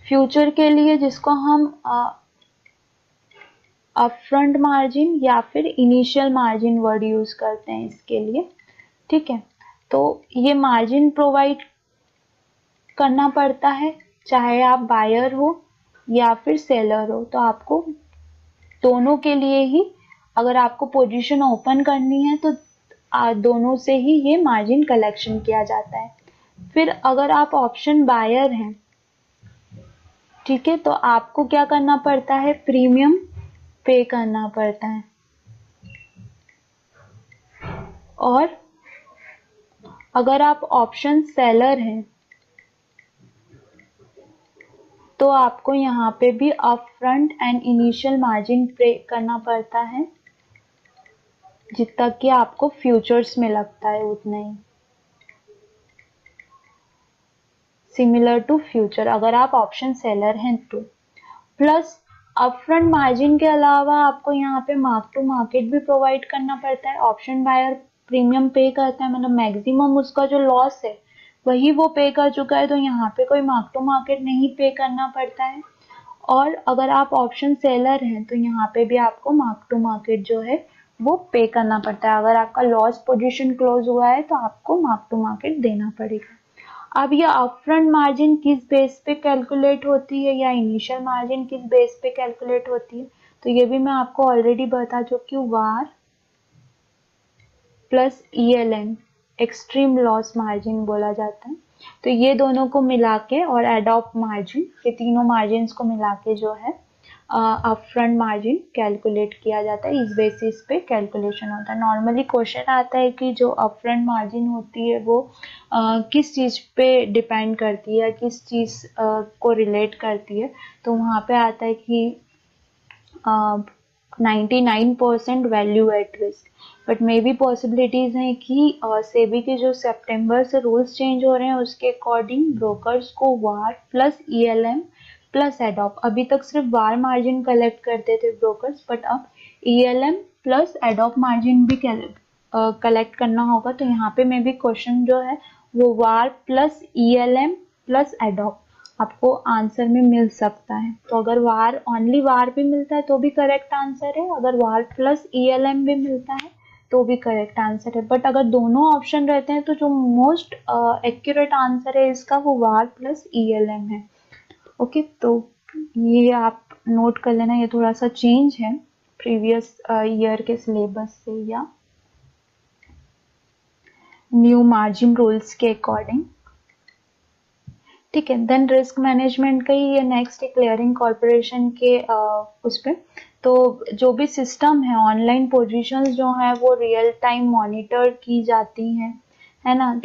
फ्यूचर के लिए जिसको हम अपफ्रंट मार्जिन या फिर इनिशियल मार्जिन वर्ड यूज करते हैं इसके लिए, ठीक है। तो ये मार्जिन प्रोवाइड करना पड़ता है चाहे आप बायर हो या फिर सेलर हो, तो आपको दोनों के लिए ही, अगर आपको पोजीशन ओपन करनी है तो दोनों से ही ये मार्जिन कलेक्शन किया जाता है। फिर अगर आप ऑप्शन बायर हैं, ठीक है, तो आपको क्या करना पड़ता है, प्रीमियम पे करना पड़ता है। और अगर आप ऑप्शन सेलर हैं तो आपको यहाँ पे भी up front end initial margin पे करना पड़ता है, जितना कि आपको फ्यूचर्स में लगता है उतना ही, सिमिलर टू फ्यूचर अगर आप ऑप्शन सेलर हैं तो। प्लस अपफ्रंट मार्जिन के अलावा आपको यहाँ पे मार्क टू मार्केट भी प्रोवाइड करना पड़ता है। ऑप्शन बायर प्रीमियम पे करता है, मतलब मैक्सिमम उसका जो लॉस है वही वो पे कर चुका है, तो यहाँ पे कोई मार्क टू मार्केट नहीं पे करना पड़ता है। और अगर आप ऑप्शन सेलर हैं तो यहाँ पे भी आपको मार्क टू मार्केट जो है वो पे करना पड़ता है। अगर आपका लॉस पोजीशन क्लोज हुआ है तो आपको मार्क टू मार्केट देना पड़ेगा। अब ये अपफ्रंट मार्जिन किस बेस पे कैलकुलेट होती है या इनिशियल मार्जिन किस बेस पे कैलकुलेट होती है, तो ये भी मैं आपको ऑलरेडी बता चुकी हूँ। वार plus ELM, extreme loss margin बोला जाता है। तो ये दोनों को मिला के और एडॉप्ट मार्जिन, ये तीनों मार्जिन को मिला के जो है अपफ्रंट मार्जिन कैलकुलेट किया जाता है। इस बेसिस पे कैलकुलेशन होता है। नॉर्मली क्वेश्चन आता है कि जो अपफ्रंट मार्जिन होती है वो किस चीज़ पे डिपेंड करती है, किस चीज़ को रिलेट करती है, तो वहाँ पे आता है कि 99% value at risk. But may be possibilities हैं कि सेबी के जो सितंबर से रूल्स चेंज हो रहे हैं उसके अकॉर्डिंग ब्रोकर्स को वार प्लस ईएलएम प्लस एडॉप, अभी तक सिर्फ वार मार्जिन कलेक्ट करते थे ब्रोकर्स, बट अब ईएलएम प्लस एडॉप मार्जिन भी कलेक्ट करना होगा। तो यहाँ पे मे बी क्वेश्चन जो है वो वार प्लस ईएलएम प्लस एडॉप आपको आंसर में मिल सकता है। तो अगर वार ओनली वार भी मिलता है तो भी करेक्ट आंसर है, अगर वार प्लस ईएलएम भी मिलता है तो भी करेक्ट आंसर है। बट अगर दोनों ऑप्शन रहते हैं तो जो मोस्ट एक्यूरेट आंसर है इसका वो वार प्लस ईएलएम है। ओके, तो ये आप नोट कर लेना, ये थोड़ा सा चेंज है प्रीवियस ईयर के सिलेबस से या न्यू मार्जिन रूल्स के अकॉर्डिंग। ठीक है, देन रिस्क मैनेजमेंट का ही ये नेक्स्ट क्लियरिंग कॉर्पोरेशन के उस पे, तो जो भी सिस्टम है ऑनलाइन पोजीशंस जो है वो रियल टाइम मॉनिटर की जाती हैं, है ना।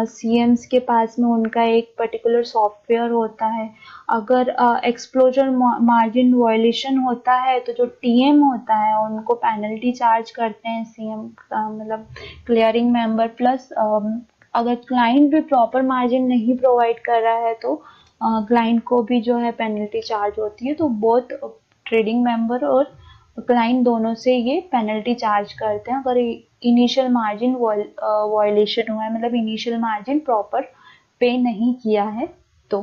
सीएम्स के पास में उनका एक पर्टिकुलर सॉफ्टवेयर होता है। अगर एक्सपोजर मार्जिन वायलेशन होता है तो जो टीएम होता है उनको पेनल्टी चार्ज करते हैं सीएम, मतलब क्लियरिंग मेंबर। प्लस अगर क्लाइंट भी प्रॉपर मार्जिन नहीं प्रोवाइड कर रहा है तो क्लाइंट को भी जो है पेनल्टी चार्ज होती है। तो बोथ ट्रेडिंग मेंबर और क्लाइंट दोनों से ये पेनल्टी चार्ज करते हैं अगर इनिशियल मार्जिन वायलेशन हुआ है, मतलब इनिशियल मार्जिन प्रॉपर पे नहीं किया है तो।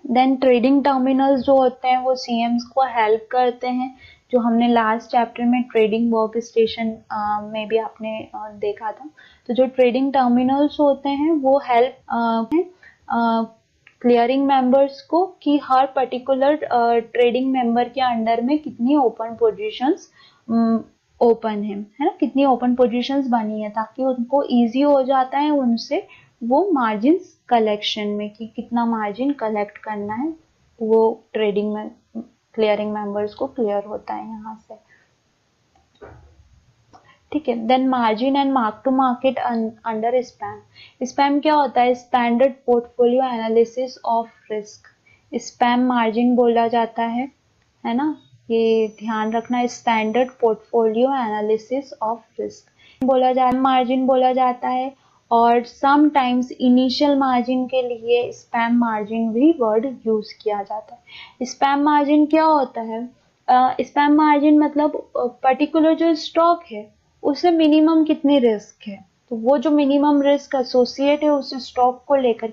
देन ट्रेडिंग टर्मिनल्स जो होते हैं वो सीएम्स को हेल्प करते हैं, जो हमने लास्ट चैप्टर में ट्रेडिंग वर्क स्टेशन में भी आपने देखा था। तो जो ट्रेडिंग टर्मिनल्स होते हैं वो हेल्प क्लियरिंग मेंबर्स को कि हर पर्टिकुलर ट्रेडिंग मेंबर के अंडर में कितनी ओपन पोजीशंस ओपन है ना, कितनी ओपन पोजीशंस बनी है, ताकि उनको इजी हो जाता है उनसे वो मार्जिन कलेक्शन में कि कितना मार्जिन कलेक्ट करना है, वो ट्रेडिंग में क्लियरिंग मेंबर्स को क्लियर होता है यहाँ से। ठीक है, then margin and mark to market under SPAN. SPAN क्या होता है? Standard portfolio analysis of risk, SPAN margin बोला जाता है ना, ये ध्यान रखना। Standard portfolio analysis of risk बोला जाता है, मार्जिन बोला जाता है। और समटाइम्स इनिशियल मार्जिन के लिए स्पैम मार्जिन भी वर्ड यूज किया जाता है। स्पैम मार्जिन क्या होता है? स्पैम मार्जिन मतलब पर्टिकुलर जो स्टॉक है उससे मिनिमम कितनी रिस्क है, तो वो जो मिनिमम रिस्क एसोसिएट है उस स्टॉक को लेकर।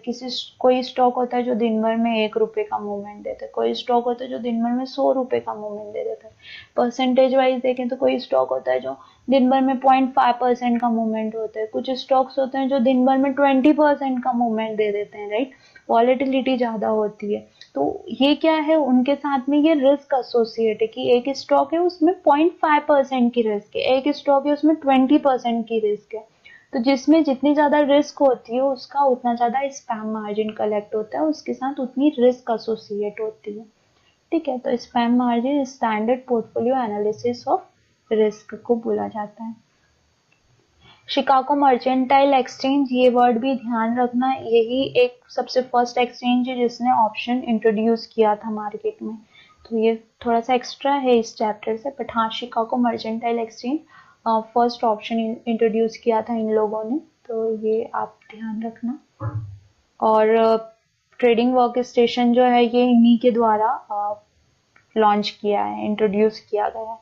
कोई स्टॉक होता है जो दिन भर में 1 रुपए का मूवमेंट देता है, कोई स्टॉक होता है जो दिन भर में 100 रुपए का मूवमेंट दे देता है। परसेंटेज वाइज देखें तो कोई स्टॉक होता है जो दिन भर में 0.5% का मूवमेंट होता है, कुछ स्टॉक्स होते हैं जो दिन भर में 20% का मूवमेंट दे देते हैं, राइट। वॉलेटिलिटी ज्यादा होती है। तो ये क्या है, उनके साथ में ये रिस्क एसोसिएट है कि एक स्टॉक है उसमें 0.5% की रिस्क है, एक स्टॉक है उसमें 20% की रिस्क है। तो जिसमें जितनी ज्यादा रिस्क होती है उसका उतना ज्यादा स्पैम मार्जिन कलेक्ट होता है, उसके साथ उतनी रिस्क एसोसिएट होती है। ठीक है, तो spam margin standard portfolio analysis of risk को बोला जाता है। शिकागो मर्चेंटाइल एक्सचेंज, ये वर्ड भी ध्यान रखना, यही एक सबसे फर्स्ट एक्सचेंज है जिसने ऑप्शन इंट्रोड्यूस किया था मार्केट में, तो ये थोड़ा सा एक्स्ट्रा है इस चैप्टर से, बट हाँ Chicago mercantile exchange first option introduce किया था इन लोगों ने, तो ये आप ध्यान रखना। और ट्रेडिंग वर्क स्टेशन जो है ये इन्हीं के द्वारा लॉन्च किया है, इंट्रोड्यूस किया गया है,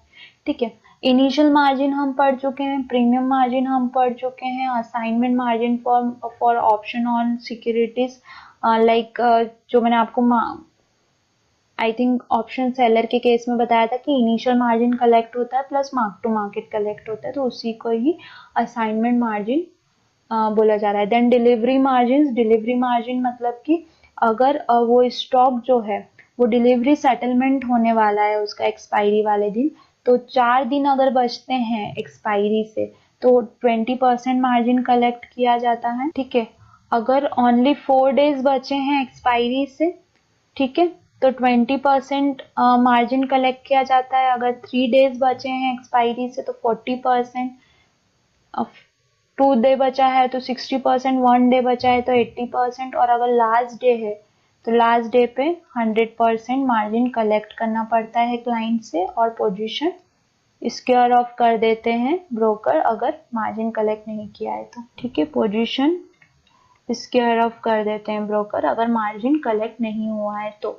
ठीक है। इनिशियल मार्जिन हम पढ़ चुके हैं, प्रीमियम मार्जिन हम पढ़ चुके हैं, assignment margin for option on securities, like जो मैंने आपको आई थिंक ऑप्शन सेलर के केस में बताया था कि इनिशियल मार्जिन कलेक्ट होता है plus mark to market collect होता है, तो उसी को ही असाइनमेंट मार्जिन बोला जा रहा है। Then delivery margin, delivery margin मतलब कि अगर वो स्टॉक जो है वो डिलीवरी सेटलमेंट होने वाला है उसका एक्सपायरी वाले दिन, तो 4 दिन अगर बचते हैं एक्सपायरी से तो 20% मार्जिन कलेक्ट किया जाता है, ठीक है। अगर ओनली 4 डेज बचे हैं एक्सपायरी से, ठीक है, तो 20% मार्जिन कलेक्ट किया जाता है। अगर 3 डेज बचे हैं एक्सपायरी से तो 40%, 2 डे बचा है तो 60%, 1 डे बचा है तो 80%, और अगर लास्ट डे है तो लास्ट डे पे 100% मार्जिन कलेक्ट करना पड़ता है क्लाइंट से, और पोजीशन स्क्योर ऑफ कर देते हैं ब्रोकर अगर मार्जिन कलेक्ट नहीं किया है तो, ठीक है। पोजीशन स्क्योर ऑफ कर देते हैं ब्रोकर अगर मार्जिन कलेक्ट नहीं हुआ है तो,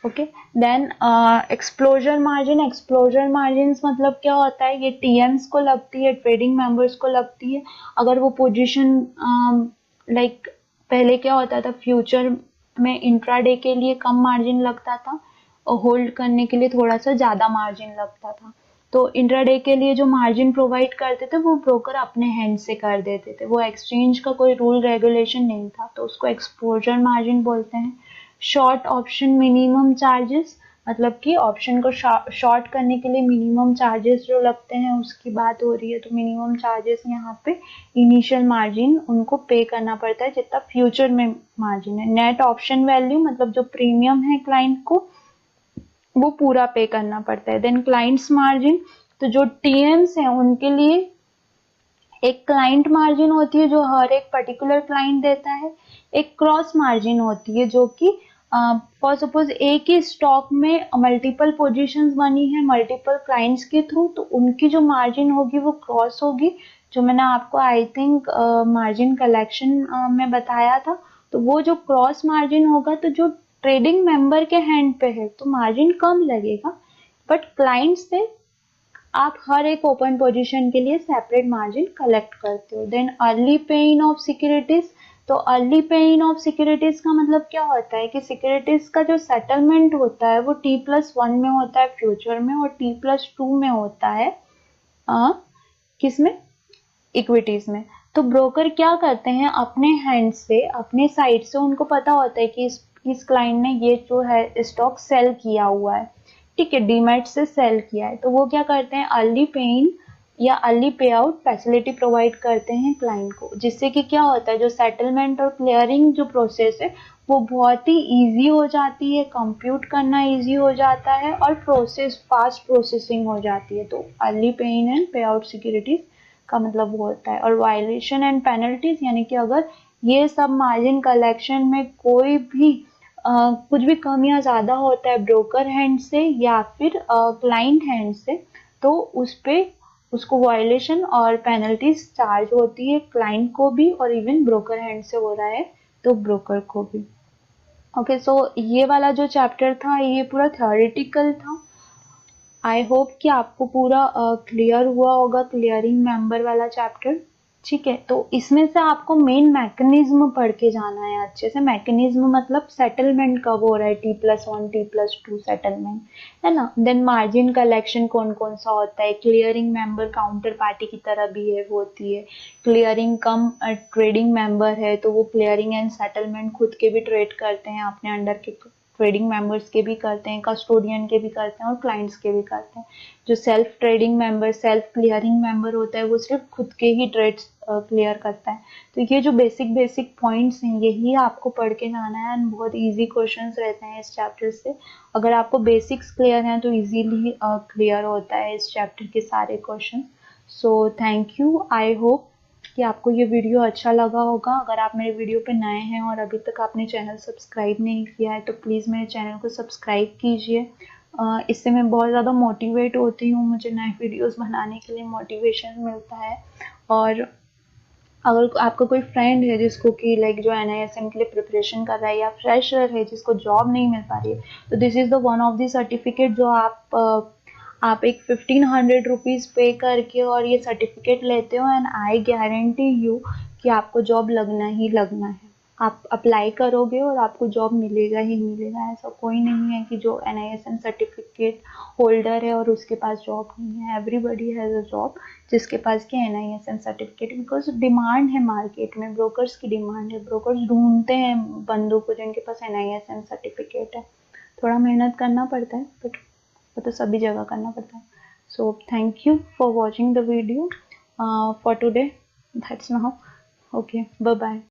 okay. Then exposure margin, exposure margin मतलब क्या होता है, ये टीएम्स को लगती है, ट्रेडिंग मेंबर्स को लगती है। अगर वो पोजीशन लाइक पहले क्या होता था, फ्यूचर में इंट्राडे के लिए कम मार्जिन लगता था और होल्ड करने के लिए थोड़ा सा ज्यादा मार्जिन लगता था, तो इंट्राडे के लिए जो मार्जिन प्रोवाइड करते थे वो ब्रोकर अपने हैंड से कर देते थे, वो एक्सचेंज का कोई रूल रेगुलेशन नहीं था, तो उसको एक्सपोजर मार्जिन बोलते हैं। शॉर्ट ऑप्शन मिनिमम चार्जेस, मतलब कि ऑप्शन को शॉर्ट करने के लिए मिनिमम चार्जेस जो लगते हैं उसकी बात हो रही है, तो मिनिमम चार्जेस यहाँ पे इनिशियल मार्जिन उनको पे करना पड़ता है जितना फ्यूचर में मार्जिन है। नेट ऑप्शन वैल्यू मतलब जो प्रीमियम है क्लाइंट को वो पूरा पे करना पड़ता है। देन क्लाइंट्स मार्जिन, तो जो टीएम्स हैं उनके लिए एक क्लाइंट मार्जिन होती है जो हर एक पर्टिकुलर क्लाइंट देता है, एक क्रॉस मार्जिन होती है जो कि फॉर सपोज एक ही स्टॉक में मल्टीपल पोजीशंस बनी है मल्टीपल क्लाइंट्स के थ्रू, तो उनकी जो मार्जिन होगी वो क्रॉस होगी, जो मैंने आपको आई थिंक मार्जिन कलेक्शन में बताया था, तो वो जो क्रॉस मार्जिन होगा तो जो ट्रेडिंग मेंबर के हैंड पे है तो मार्जिन कम लगेगा, बट क्लाइंट से आप हर एक ओपन पोजीशन के लिए सेपरेट मार्जिन कलेक्ट करते हो। देन अर्ली पे इन ऑफ सिक्योरिटीज, तो अर्ली पे इन ऑफ सिक्योरिटीज का मतलब क्या होता है कि सिक्योरिटीज का जो सेटलमेंट होता है वो T+1 में होता है फ्यूचर में, और T+2 में होता है किसमें, इक्विटीज में। तो ब्रोकर क्या करते हैं अपने हैंड से अपने साइड से, उनको पता होता है कि इस क्लाइंट ने ये जो है स्टॉक सेल किया हुआ है, ठीक है, डीमैट से सेल किया है, तो वो क्या करते हैं अर्ली पे इन या अर्ली पे आउट फैसिलिटी प्रोवाइड करते हैं क्लाइंट को, जिससे कि क्या होता है जो सेटलमेंट और क्लियरिंग जो प्रोसेस है वो बहुत ही इजी हो जाती है, कंप्यूट करना इजी हो जाता है और प्रोसेस फास्ट प्रोसेसिंग हो जाती है, तो अर्ली पे इन एंड पे आउट सिक्योरिटीज का मतलब वो होता है। और वायलेशन एंड पेनल्टीज, यानी कि अगर ये सब मार्जिन कलेक्शन में कोई भी कुछ भी कम या ज्यादा होता है ब्रोकर हैंड से या फिर क्लाइंट हैंड से, तो उस पे उसको वायलेशन और पेनल्टीज चार्ज होती है क्लाइंट को भी, और इवन ब्रोकर हैंड से हो रहा है तो ब्रोकर को भी। ओके, सो ये वाला जो चैप्टर था ये पूरा थ्योरेटिकल था। आई होप कि आपको पूरा क्लियर हुआ होगा, क्लियरिंग मेंबर वाला चैप्टर, ठीक है। तो इसमें से आपको मेन मैकेनिज्म पढ़ के जाना है अच्छे से। मैकेनिज्म मतलब सेटलमेंट कब हो रहा है, T+1 T+2 सेटलमेंट, है ना। देन मार्जिन कलेक्शन कौन कौन सा होता है, क्लियरिंग मेंबर काउंटर पार्टी की तरह बिहेव होती है, क्लियरिंग कम ट्रेडिंग मेंबर है तो वो क्लियरिंग एंड सेटलमेंट खुद के भी ट्रेड करते हैं, अपने अंडर के ट्रेडिंग मेंबर्स के भी करते हैं, कस्टोडियन के भी करते हैं और क्लाइंट्स के भी करते हैं। जो self trading member self clearing member होता है वो सिर्फ खुद के ही ट्रेड्स क्लियर करता है। तो ये जो बेसिक पॉइंट्स हैं यही आपको पढ़ के जाना है, एंड बहुत इजी क्वेश्चंस रहते हैं इस चैप्टर से। अगर आपको बेसिक्स क्लियर हैं तो इजीली क्लियर होता है इस चैप्टर के सारे question. So thank you, I hope कि आपको ये वीडियो अच्छा लगा होगा। अगर आप मेरे वीडियो पे नए हैं और अभी तक आपने चैनल सब्सक्राइब नहीं किया है तो प्लीज़ मेरे चैनल को सब्सक्राइब कीजिए। इससे मैं बहुत ज़्यादा मोटिवेट होती हूँ, मुझे नए वीडियोस बनाने के लिए मोटिवेशन मिलता है। और अगर आपका कोई फ्रेंड है जिसको कि लाइक जो NISM के लिए प्रिपरेशन कर रहा है या फ्रेशर है जिसको जॉब नहीं मिल पा रही है, तो this is the one of the certificate जो आप एक 1500 रुपीज़ पे करके और ये सर्टिफिकेट लेते हो, एंड आई गारंटी यू कि आपको जॉब लगना ही लगना है। आप अप्लाई करोगे और आपको जॉब मिलेगा ही मिलेगा। ऐसा कोई नहीं है कि जो NISM सर्टिफिकेट होल्डर है और उसके पास जॉब नहीं है। एवरीबडी हैज़ अ जॉब जिसके पास की NISM सर्टिफिकेट, बिकॉज डिमांड है मार्केट में, ब्रोकर्स की डिमांड है, ब्रोकर्स ढूंढते हैं बंदों को जिनके पास NISM सर्टिफिकेट है। थोड़ा मेहनत करना पड़ता है बट वो तो सभी जगह करना पड़ता है। So thank you for watching the video for today, that's now, okay, bye bye.